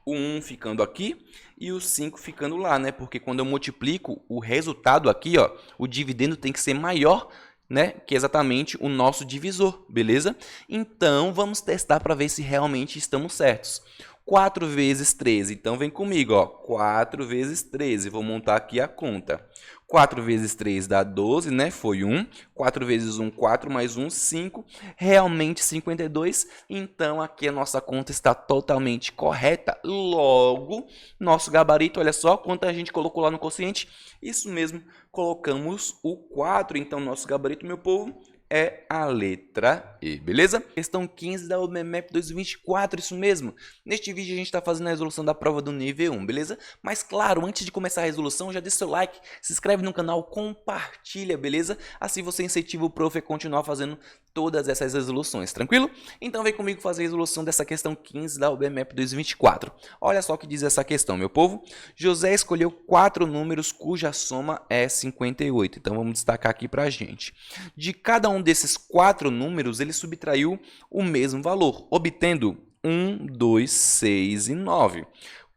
Speaker 1: O 1 ficando aqui e o 5 ficando lá, né? Porque quando eu multiplico, o resultado aqui, ó, o dividendo tem que ser maior, né, que é exatamente o nosso divisor, beleza? Então, vamos testar para ver se realmente estamos certos. 4 vezes 13, então vem comigo, ó, 4 vezes 13, vou montar aqui a conta. 4 vezes 3 dá 12, né, foi 1. 4 vezes 1, 4, mais 1, 5. Realmente 52, então aqui a nossa conta está totalmente correta. Logo, nosso gabarito, olha só, quanto a gente colocou lá no quociente. Isso mesmo, colocamos o 4, então nosso gabarito, meu povo, é a letra E, beleza? Questão 15 da OBMEP 2024, isso mesmo. Neste vídeo a gente está fazendo a resolução da prova do nível 1, beleza? Mas claro, antes de começar a resolução, já deixa seu like, se inscreve no canal, compartilha, beleza? Assim você incentiva o prof a continuar fazendo todas essas resoluções, tranquilo? Então vem comigo fazer a resolução dessa questão 15 da OBMap 2024. Olha só o que diz essa questão, meu povo. José escolheu 4 números cuja soma é 58. Então vamos destacar aqui pra gente. De cada um desses 4 números, ele subtraiu o mesmo valor, obtendo 1, 2, 6 e 9.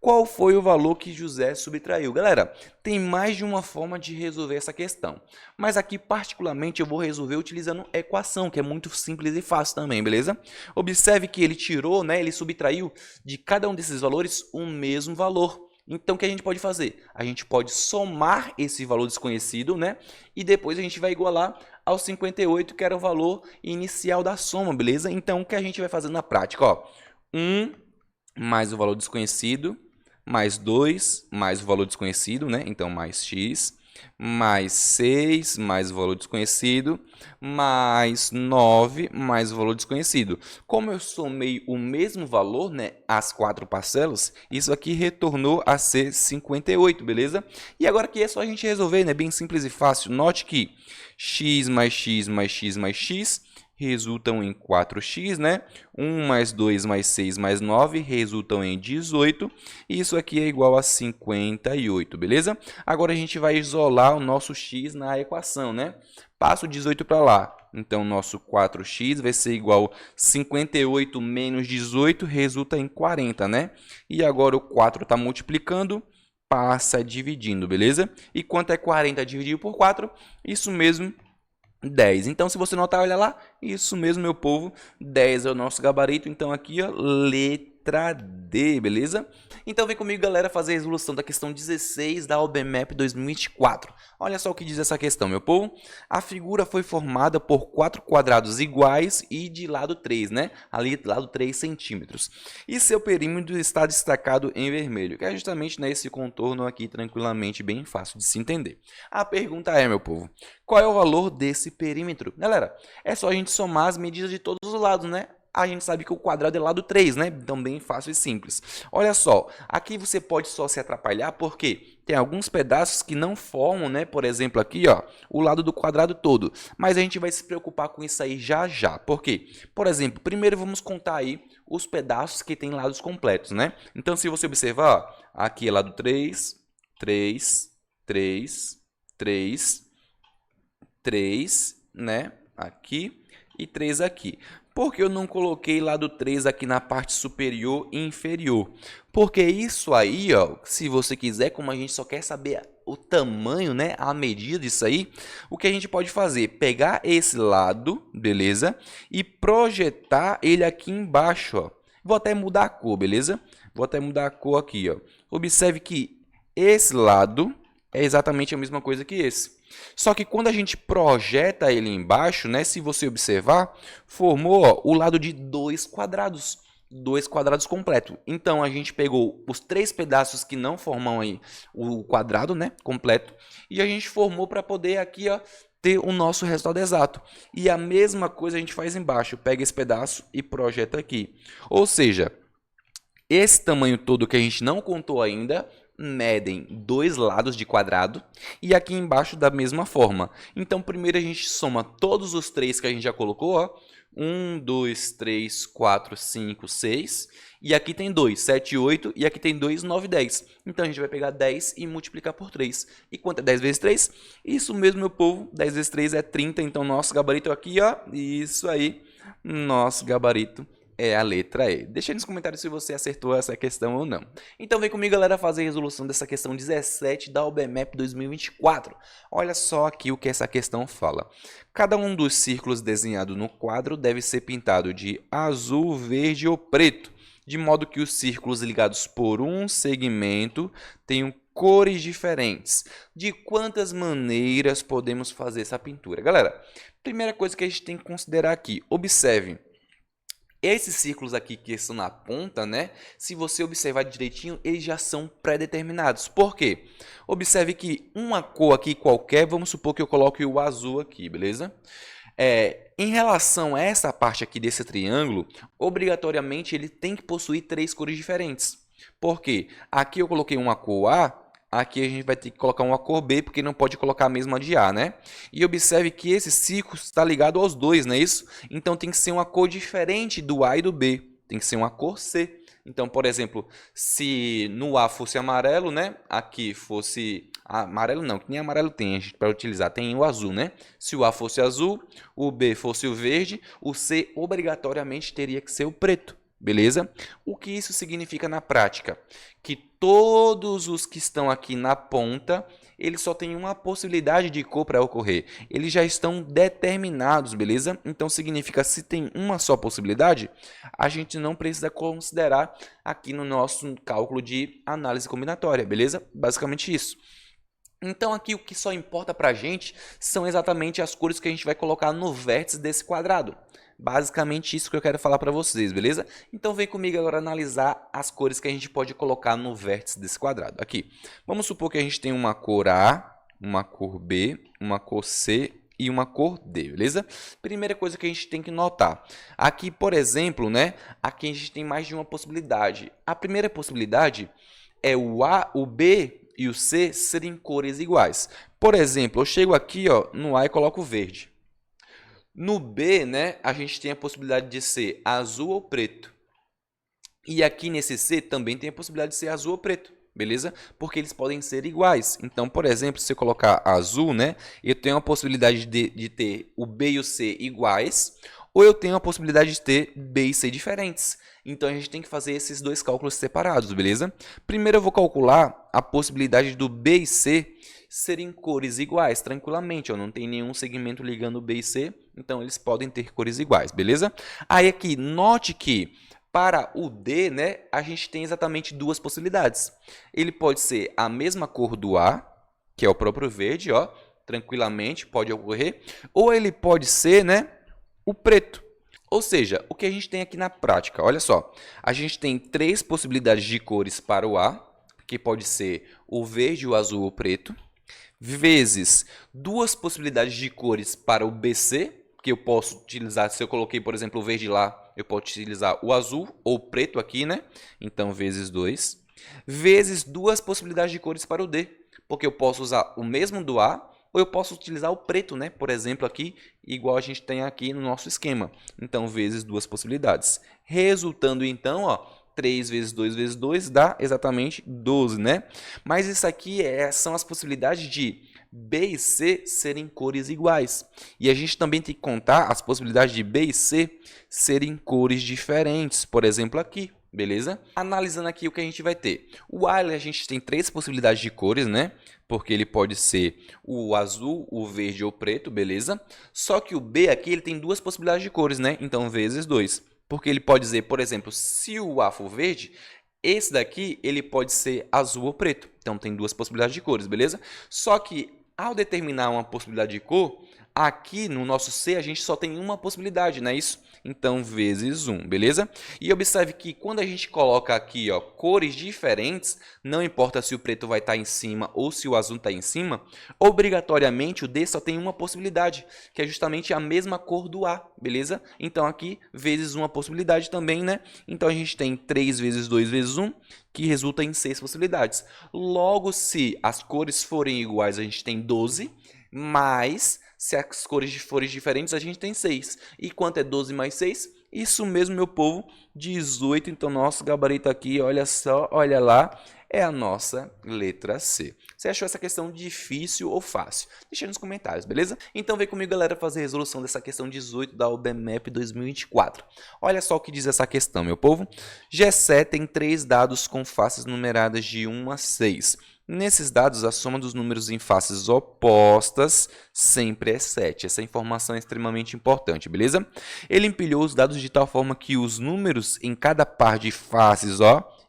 Speaker 1: Qual foi o valor que José subtraiu? Galera, tem mais de uma forma de resolver essa questão. Mas aqui, particularmente, eu vou resolver utilizando equação, que é muito simples e fácil também, beleza? Observe que ele tirou, né, ele subtraiu de cada um desses valores o mesmo valor. Então, o que a gente pode fazer? A gente pode somar esse valor desconhecido, né? E depois a gente vai igualar ao 58, que era o valor inicial da soma, beleza? Então, o que a gente vai fazer na prática? Ó, 1 mais o valor desconhecido, mais 2, mais o valor desconhecido, né? Então, mais x, mais 6, mais o valor desconhecido, mais 9, mais o valor desconhecido. Como eu somei o mesmo valor, né, as 4 parcelas, isso aqui retornou a ser 58, beleza? E agora aqui é só a gente resolver, né? Bem simples e fácil. Note que x mais x mais x mais x resultam em 4x, né? 1 mais 2 mais 6 mais 9 resultam em 18. E isso aqui é igual a 58, beleza? Agora a gente vai isolar o nosso x na equação, né? Passa o 18 para lá. Então, nosso 4x vai ser igual a 58 menos 18, resulta em 40, né? E agora o 4 está multiplicando, passa dividindo, beleza? E quanto é 40 dividido por 4? Isso mesmo, 10. Então, se você notar, olha lá, isso mesmo, meu povo, 10 é o nosso gabarito. Então, aqui, ó, letra D, beleza? Então, vem comigo, galera, fazer a resolução da questão 16 da OBMap 2024. Olha só o que diz essa questão, meu povo. A figura foi formada por 4 quadrados iguais e de lado 3, né? Ali, lado 3 centímetros. E seu perímetro está destacado em vermelho, que é justamente nesse contorno aqui, tranquilamente, bem fácil de se entender. A pergunta é, meu povo, qual é o valor desse perímetro? Galera, é só a gente somar as medidas de todos os lados, né? A gente sabe que o quadrado é lado 3, né? Então, bem fácil e simples. Olha só, aqui você pode só se atrapalhar porque tem alguns pedaços que não formam, né? Por exemplo, aqui, ó, o lado do quadrado todo. Mas a gente vai se preocupar com isso aí já já. Por quê? Por exemplo, primeiro vamos contar aí os pedaços que têm lados completos, né? Então, se você observar, ó, aqui é lado 3, 3, 3, 3, 3, né? Aqui e 3 aqui. Por que eu não coloquei lado 3 aqui na parte superior e inferior? Porque isso aí, ó, se você quiser, como a gente só quer saber o tamanho, né, a medida disso aí, o que a gente pode fazer? Pegar esse lado, beleza? E projetar ele aqui embaixo, ó. Vou até mudar a cor, beleza? Vou até mudar a cor aqui, ó. Observe que esse lado é exatamente a mesma coisa que esse. Só que quando a gente projeta ele embaixo, né, se você observar, formou, ó, o lado de 2 quadrados completos. Então, a gente pegou os 3 pedaços que não formam aí o quadrado, né, completo, e a gente formou para poder aqui, ó, ter o nosso resultado exato. E a mesma coisa a gente faz embaixo, pega esse pedaço e projeta aqui. Ou seja, esse tamanho todo que a gente não contou ainda medem 2 lados de quadrado e aqui embaixo da mesma forma. Então, primeiro a gente soma todos os 3 que a gente já colocou, ó. 1, 2, 3, 4, 5, 6. E aqui tem 2, 7, 8. E aqui tem 2, 9, 10. Então, a gente vai pegar 10 e multiplicar por 3. E quanto é 10 vezes 3? Isso mesmo, meu povo. 10 vezes 3 é 30. Então, nosso gabarito aqui, ó. Isso aí. Nosso gabarito é a letra E. Deixa aí nos comentários se você acertou essa questão ou não. Então vem comigo, galera, fazer a resolução dessa questão 17 da OBMap 2024. Olha só aqui o que essa questão fala. Cada um dos círculos desenhados no quadro deve ser pintado de azul, verde ou preto, de modo que os círculos ligados por um segmento tenham cores diferentes. De quantas maneiras podemos fazer essa pintura? Galera, primeira coisa que a gente tem que considerar aqui, observe. Esses círculos aqui que estão na ponta, né? Se você observar direitinho, eles já são pré-determinados. Por quê? Observe que uma cor aqui qualquer, vamos supor que eu coloque o azul aqui, beleza? Em relação a essa parte aqui desse triângulo, obrigatoriamente ele tem que possuir 3 cores diferentes. Por quê? Aqui eu coloquei uma cor A, aqui a gente vai ter que colocar uma cor B, porque não pode colocar a mesma de A, né? E observe que esse ciclo está ligado aos dois, não é isso? Então tem que ser uma cor diferente do A e do B. Tem que ser uma cor C. Então, por exemplo, se no A fosse amarelo, né? Aqui fosse amarelo não, que nem amarelo tem, a gente para utilizar, tem o azul, né? Se o A fosse azul, o B fosse o verde, o C obrigatoriamente teria que ser o preto. Beleza? O que isso significa na prática? Que todos os que estão aqui na ponta, eles só têm uma possibilidade de cor para ocorrer. Eles já estão determinados, beleza? Então significa se tem uma só possibilidade, a gente não precisa considerar aqui no nosso cálculo de análise combinatória, beleza? Basicamente isso. Então aqui o que só importa para a gente são exatamente as cores que a gente vai colocar no vértice desse quadrado. Basicamente isso que eu quero falar para vocês, beleza? Então vem comigo agora analisar as cores que a gente pode colocar no vértice desse quadrado. Aqui, vamos supor que a gente tem uma cor A, uma cor B, uma cor C e uma cor D, beleza? Primeira coisa que a gente tem que notar. Aqui, por exemplo, né? Aqui a gente tem mais de uma possibilidade. A primeira possibilidade é o A, o B e o C serem cores iguais. Por exemplo, eu chego aqui ó, no A e coloco verde. No B, né, a gente tem a possibilidade de ser azul ou preto. E aqui nesse C também tem a possibilidade de ser azul ou preto, beleza? Porque eles podem ser iguais. Então, por exemplo, se eu colocar azul, né, eu tenho a possibilidade de ter o B e o C iguais, ou eu tenho a possibilidade de ter B e C diferentes. Então, a gente tem que fazer esses dois cálculos separados, beleza? Primeiro, eu vou calcular a possibilidade do B e C serem cores iguais, tranquilamente. Não tem nenhum segmento ligando B e C, então eles podem ter cores iguais, beleza? Aí aqui, note que para o D, né, a gente tem exatamente duas possibilidades. Ele pode ser a mesma cor do A, que é o próprio verde, ó, tranquilamente pode ocorrer, ou ele pode ser, né, o preto. Ou seja, o que a gente tem aqui na prática, olha só, a gente tem três possibilidades de cores para o A, que pode ser o verde, o azul ou o preto, vezes duas possibilidades de cores para o BC, que eu posso utilizar, se eu coloquei, por exemplo, o verde lá, eu posso utilizar o azul ou o preto aqui, né? Então, vezes 2, vezes duas possibilidades de cores para o D, porque eu posso usar o mesmo do A, ou eu posso utilizar o preto, né? Por exemplo, aqui, igual a gente tem aqui no nosso esquema. Então, vezes duas possibilidades. Resultando, então, ó, 3 vezes 2 vezes 2 dá exatamente 12, né? Mas isso aqui são as possibilidades de B e C serem cores iguais. E a gente também tem que contar as possibilidades de B e C serem cores diferentes. Por exemplo, aqui, beleza? Analisando aqui o que a gente vai ter. O A, a gente tem três possibilidades de cores, né? Porque ele pode ser o azul, o verde ou o preto, beleza? Só que o B aqui ele tem duas possibilidades de cores, né? Então, vezes 2. Porque ele pode dizer, por exemplo, se o A for verde, esse daqui ele pode ser azul ou preto. Então, tem duas possibilidades de cores, beleza? Só que, ao determinar uma possibilidade de cor, aqui no nosso C a gente só tem uma possibilidade, não é isso? Então, vezes 1, beleza? E observe que quando a gente coloca aqui ó, cores diferentes, não importa se o preto vai estar em cima ou se o azul está em cima, obrigatoriamente o D só tem uma possibilidade, que é justamente a mesma cor do A, beleza? Então, aqui, vezes uma possibilidade também, né? Então, a gente tem 3 vezes 2 vezes 1, que resulta em 6 possibilidades. Logo, se as cores forem iguais, a gente tem 12, mas se as cores forem diferentes, a gente tem 6. E quanto é 12 mais 6? Isso mesmo, meu povo, 18. Então, nosso gabarito aqui, olha só, olha lá, é a nossa letra C. Você achou essa questão difícil ou fácil? Deixa aí nos comentários, beleza? Então, vem comigo, galera, fazer a resolução dessa questão 18 da OBMEP 2024. Olha só o que diz essa questão, meu povo. G7 tem 3 dados com faces numeradas de 1 a 6. Nesses dados, a soma dos números em faces opostas sempre é 7. Essa informação é extremamente importante, beleza? Ele empilhou os dados de tal forma que os números em cada par de faces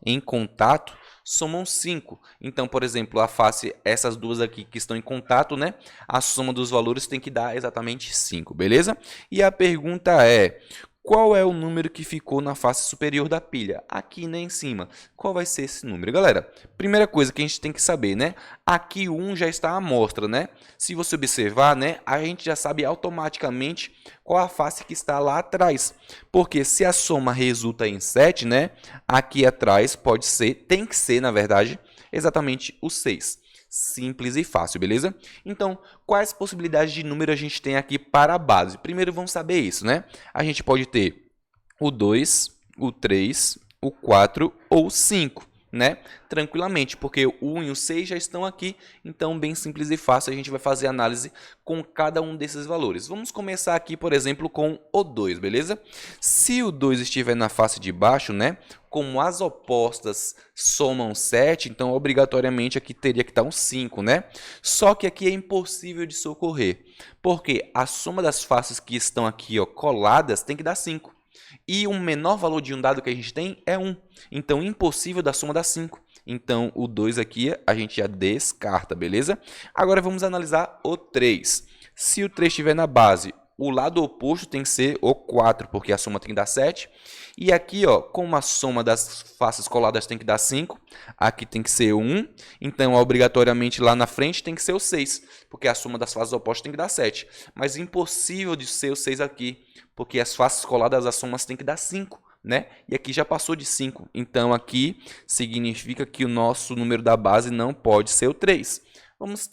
Speaker 1: em contato somam 5. Então, por exemplo, a face, essas duas aqui que estão em contato, né? A soma dos valores tem que dar exatamente 5, beleza? E a pergunta é: qual é o número que ficou na face superior da pilha? Aqui, né, em cima. Qual vai ser esse número? Galera, primeira coisa que a gente tem que saber, né? Aqui o 1 já está à amostra, né? Se você observar, né, a gente já sabe automaticamente qual a face que está lá atrás. Porque se a soma resulta em 7, né, aqui atrás pode ser, tem que ser, na verdade, Exatamente o 6. Simples e fácil, beleza? Então, quais possibilidades de número a gente tem aqui para a base? Primeiro, vamos saber isso, né? A gente pode ter o 2, o 3, o 4 ou o 5, né? Tranquilamente, porque o 1 e o 6 já estão aqui, então bem simples e fácil, a gente vai fazer análise com cada um desses valores. Vamos começar aqui, por exemplo, com o 2, beleza? Se o 2 estiver na face de baixo, né? Como as opostas somam 7, então obrigatoriamente aqui teria que estar um 5, né? Só que aqui é impossível de socorrer, porque a soma das faces que estão aqui, ó, coladas tem que dar 5. E o menor valor de um dado que a gente tem é 1. Então, impossível da soma dar 5. Então, o 2 aqui a gente já descarta, beleza? Agora, vamos analisar o 3. Se o 3 estiver na base, o lado oposto tem que ser o 4, porque a soma tem que dar 7. E aqui, ó, como a soma das faces coladas tem que dar 5, aqui tem que ser o 1. Então, obrigatoriamente, lá na frente tem que ser o 6, porque a soma das faces opostas tem que dar 7. Mas impossível de ser o 6 aqui, porque as faces coladas, as somas tem que dar 5, né? E aqui já passou de 5. Então, aqui significa que o nosso número da base não pode ser o 3. Vamos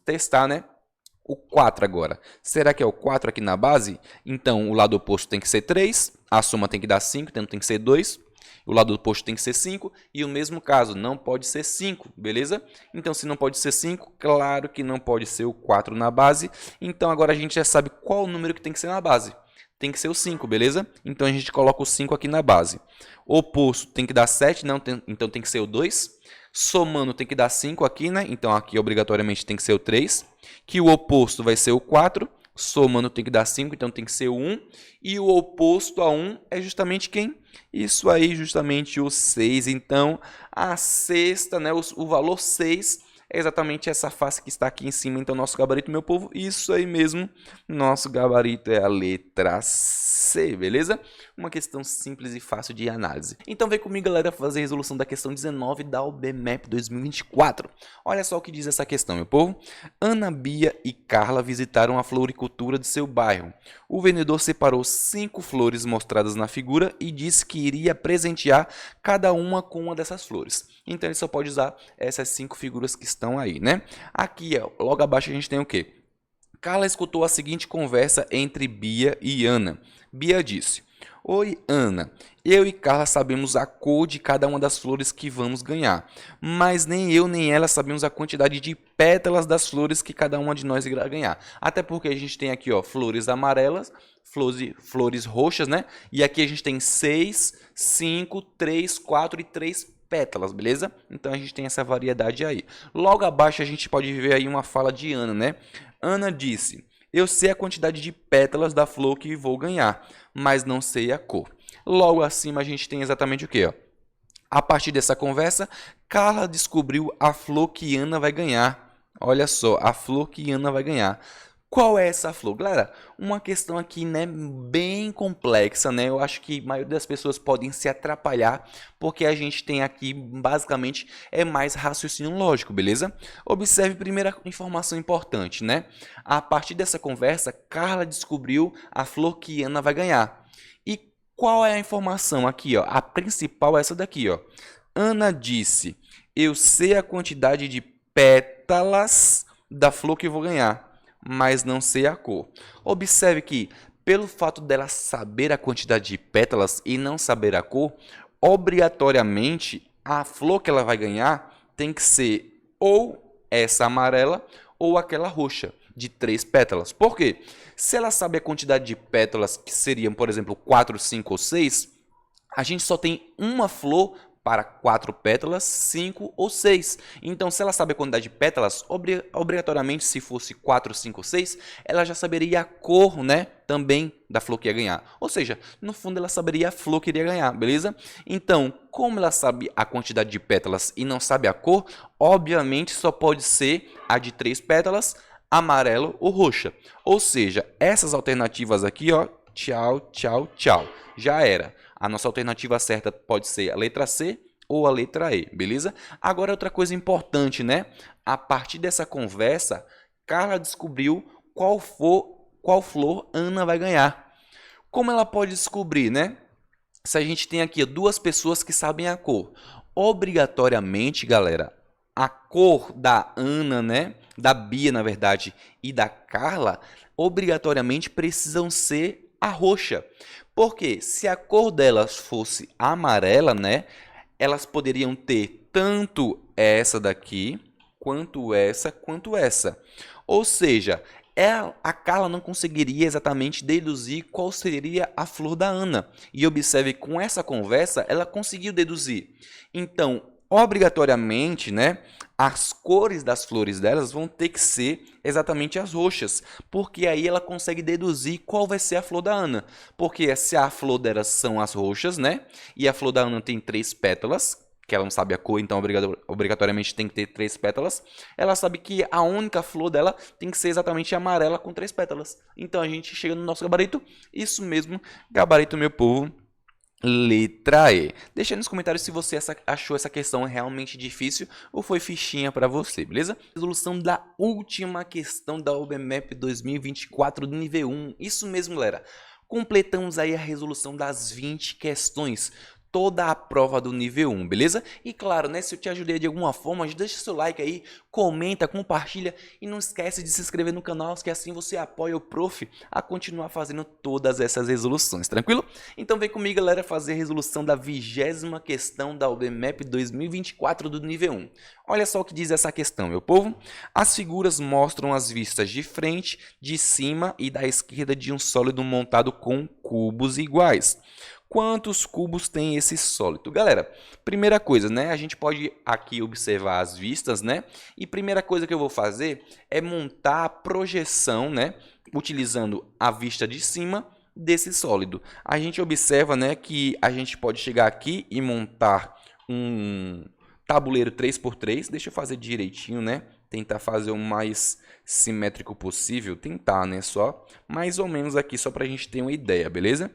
Speaker 1: testar, né? O 4 agora. Será que é o 4 aqui na base? Então, o lado oposto tem que ser 3, a soma tem que dar 5, então tem que ser 2. O lado oposto tem que ser 5, e o mesmo caso, não pode ser 5, beleza? Então, se não pode ser 5, claro que não pode ser o 4 na base. Então, agora a gente já sabe qual o número que tem que ser na base. Tem que ser o 5, beleza? Então, a gente coloca o 5 aqui na base. O oposto tem que dar 7, não, então tem que ser o 2. Somando tem que dar 5 aqui, né? Então, aqui obrigatoriamente tem que ser o 3. Que o oposto vai ser o 4. Somando tem que dar 5, então tem que ser o 1. E o oposto a 1 é justamente quem? Isso aí, justamente o 6. Então, a sexta, né? O valor 6 é exatamente essa face que está aqui em cima. Então, nosso gabarito, meu povo, isso aí mesmo. Nosso gabarito é a letra C, beleza? Uma questão simples e fácil de análise. Então, vem comigo, galera, fazer a resolução da questão 19 da OBMAP 2024. Olha só o que diz essa questão, meu povo. Ana, Bia e Carla visitaram a floricultura de seu bairro. O vendedor separou 5 flores mostradas na figura e disse que iria presentear cada uma com uma dessas flores. Então, ele só pode usar essas 5 figuras que estão aí, né? Aqui, ó, logo abaixo a gente tem o quê? Carla escutou a seguinte conversa entre Bia e Ana. Bia disse: Oi, Ana, eu e Carla sabemos a cor de cada uma das flores que vamos ganhar, mas nem eu nem ela sabemos a quantidade de pétalas das flores que cada uma de nós irá ganhar. Até porque a gente tem aqui, ó, flores amarelas, flores roxas, né? E aqui a gente tem 6, 5, 3, 4 e 3 pétalas, beleza? Então a gente tem essa variedade aí. Logo abaixo a gente pode ver aí uma fala de Ana, né? Ana disse: Eu sei a quantidade de pétalas da flor que vou ganhar, mas não sei a cor. Logo acima a gente tem exatamente o que, ó? A partir dessa conversa, Carla descobriu a flor que Ana vai ganhar. Olha só, a flor que Ana vai ganhar. Qual é essa flor? Galera, uma questão aqui, né, bem complexa, né? Eu acho que a maioria das pessoas podem se atrapalhar, porque a gente tem aqui, basicamente, é mais raciocínio lógico, beleza? Observe a primeira informação importante, né? A partir dessa conversa, Carla descobriu a flor que Ana vai ganhar. E qual é a informação aqui, ó? A principal é essa daqui, ó. Ana disse: Eu sei a quantidade de pétalas da flor que vou ganhar, mas não sei a cor. Observe que, pelo fato dela saber a quantidade de pétalas e não saber a cor, obrigatoriamente a flor que ela vai ganhar tem que ser ou essa amarela ou aquela roxa, de 3 pétalas. Por quê? Se ela sabe a quantidade de pétalas, que seriam, por exemplo, 4, 5 ou 6, a gente só tem uma flor para 4 pétalas, 5 ou 6. Então, se ela sabe a quantidade de pétalas, obrigatoriamente, se fosse 4, 5 ou 6, ela já saberia a cor, né, também da flor que ia ganhar. Ou seja, no fundo, ela saberia a flor que iria ganhar, beleza? Então, como ela sabe a quantidade de pétalas e não sabe a cor, obviamente, só pode ser a de 3 pétalas, amarelo ou roxa. Ou seja, essas alternativas aqui, ó, tchau, tchau, tchau. Já era. A nossa alternativa certa pode ser a letra C ou a letra E, beleza? Agora, outra coisa importante, né? A partir dessa conversa, Carla descobriu qual flor Ana vai ganhar. Como ela pode descobrir, né? Se a gente tem aqui 2 pessoas que sabem a cor. Obrigatoriamente, galera, a cor da Ana, né, da Bia, na verdade, e da Carla, obrigatoriamente precisam ser a roxa. Porque se a cor delas fosse amarela, né, elas poderiam ter tanto essa daqui, quanto essa. Ou seja, a Carla não conseguiria exatamente deduzir qual seria a flor da Ana. E observe, com essa conversa, ela conseguiu deduzir. Então, obrigatoriamente, né, as cores das flores delas vão ter que ser exatamente as roxas, porque aí ela consegue deduzir qual vai ser a flor da Ana. Porque se a flor delas são as roxas, né, e a flor da Ana tem 3 pétalas, que ela não sabe a cor, então obrigatoriamente tem que ter 3 pétalas, ela sabe que a única flor dela tem que ser exatamente amarela com 3 pétalas. Então a gente chega no nosso gabarito, isso mesmo, gabarito, meu povo, letra E. Deixa aí nos comentários se você achou essa questão realmente difícil ou foi fichinha para você, beleza? Resolução da última questão da OBMAP 2024 do nível 1. Isso mesmo, galera. Completamos aí a resolução das 20 questões. Toda a prova do nível 1, beleza? E claro, né, se eu te ajudei de alguma forma, deixa seu like aí, comenta, compartilha e não esquece de se inscrever no canal, que assim você apoia o prof a continuar fazendo todas essas resoluções, tranquilo? Então vem comigo, galera, fazer a resolução da 20ª questão da OBMAP 2024 do nível 1. Olha só o que diz essa questão, meu povo. As figuras mostram as vistas de frente, de cima e da esquerda de um sólido montado com cubos iguais. Quantos cubos tem esse sólido? Galera, primeira coisa, né? A gente pode aqui observar as vistas, né? E primeira coisa que eu vou fazer é montar a projeção, né? Utilizando a vista de cima desse sólido. A gente observa, né, que a gente pode chegar aqui e montar um tabuleiro 3x3. Deixa eu fazer direitinho, né? Tentar fazer o mais simétrico possível. Tentar, né? Só mais ou menos aqui, só para a gente ter uma ideia, beleza?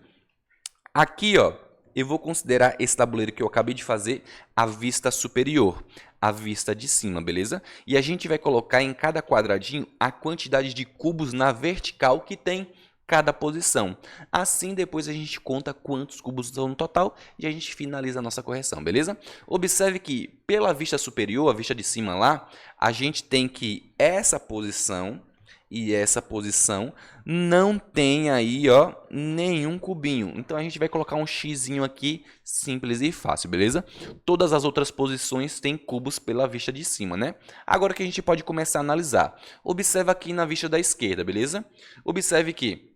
Speaker 1: Aqui, ó, eu vou considerar esse tabuleiro que eu acabei de fazer a vista superior, a vista de cima, beleza? E a gente vai colocar em cada quadradinho a quantidade de cubos na vertical que tem cada posição. Assim, depois a gente conta quantos cubos são no total e a gente finaliza a nossa correção, beleza? Observe que pela vista superior, a vista de cima lá, a gente tem que essa posição e essa posição não tem aí, ó, nenhum cubinho. Então a gente vai colocar um xizinho aqui, simples e fácil, beleza? Todas as outras posições têm cubos pela vista de cima, né? Agora que a gente pode começar a analisar. Observa aqui na vista da esquerda, beleza? Observe que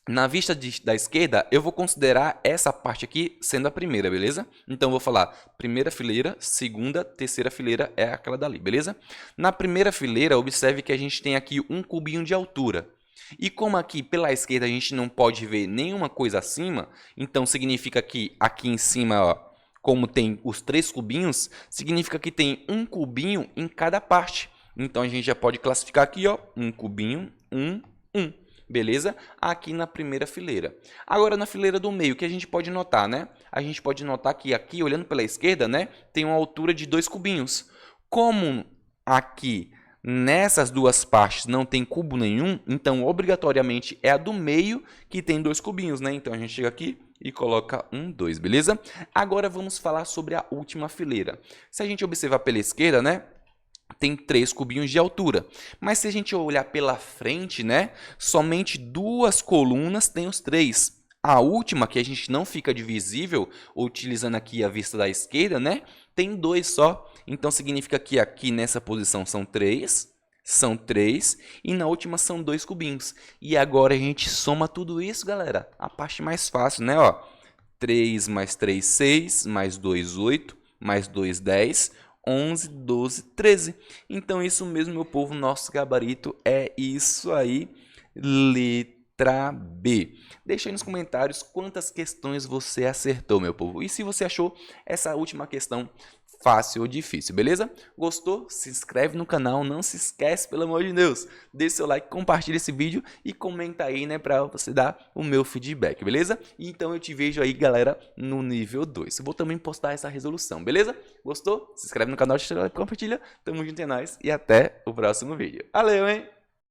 Speaker 1: na vista da esquerda, eu vou considerar essa parte aqui sendo a primeira, beleza? Então, eu vou falar primeira fileira, segunda, terceira fileira é aquela dali, beleza? Na primeira fileira, observe que a gente tem aqui um cubinho de altura. E como aqui pela esquerda a gente não pode ver nenhuma coisa acima, então significa que aqui em cima, ó, como tem os 3 cubinhos, significa que tem um cubinho em cada parte. Então, a gente já pode classificar aqui, ó, um cubinho, um. Beleza? Aqui na primeira fileira. Agora, na fileira do meio, o que a gente pode notar, né? A gente pode notar que aqui, olhando pela esquerda, né, tem uma altura de 2 cubinhos. Como aqui nessas duas partes não tem cubo nenhum, então, obrigatoriamente, é a do meio que tem 2 cubinhos, né? Então, a gente chega aqui e coloca 1, 2, beleza? Agora, vamos falar sobre a última fileira. Se a gente observar pela esquerda, né, tem 3 cubinhos de altura. Mas se a gente olhar pela frente, né, somente 2 colunas tem os 3. A última, que a gente não fica divisível, utilizando aqui a vista da esquerda, né, tem 2 só. Então, significa que aqui nessa posição são 3, e na última são 2 cubinhos. E agora a gente soma tudo isso, galera. A parte mais fácil, né? Ó, 3 mais 3, 6, mais 2, 8, mais 2, 10... 11, 12, 13. Então, isso mesmo, meu povo, nosso gabarito é isso aí, letra B. Deixa aí nos comentários quantas questões você acertou, meu povo. E se você achou essa última questão fácil ou difícil, beleza? Gostou? Se inscreve no canal, não se esquece, pelo amor de Deus. Deixe seu like, compartilha esse vídeo e comenta aí, né, pra você dar o meu feedback, beleza? Então eu te vejo aí, galera, no nível 2. Eu vou também postar essa resolução, beleza? Gostou? Se inscreve no canal, deixa seu like, compartilha. Tamo junto, é nóis e até o próximo vídeo. Valeu, hein?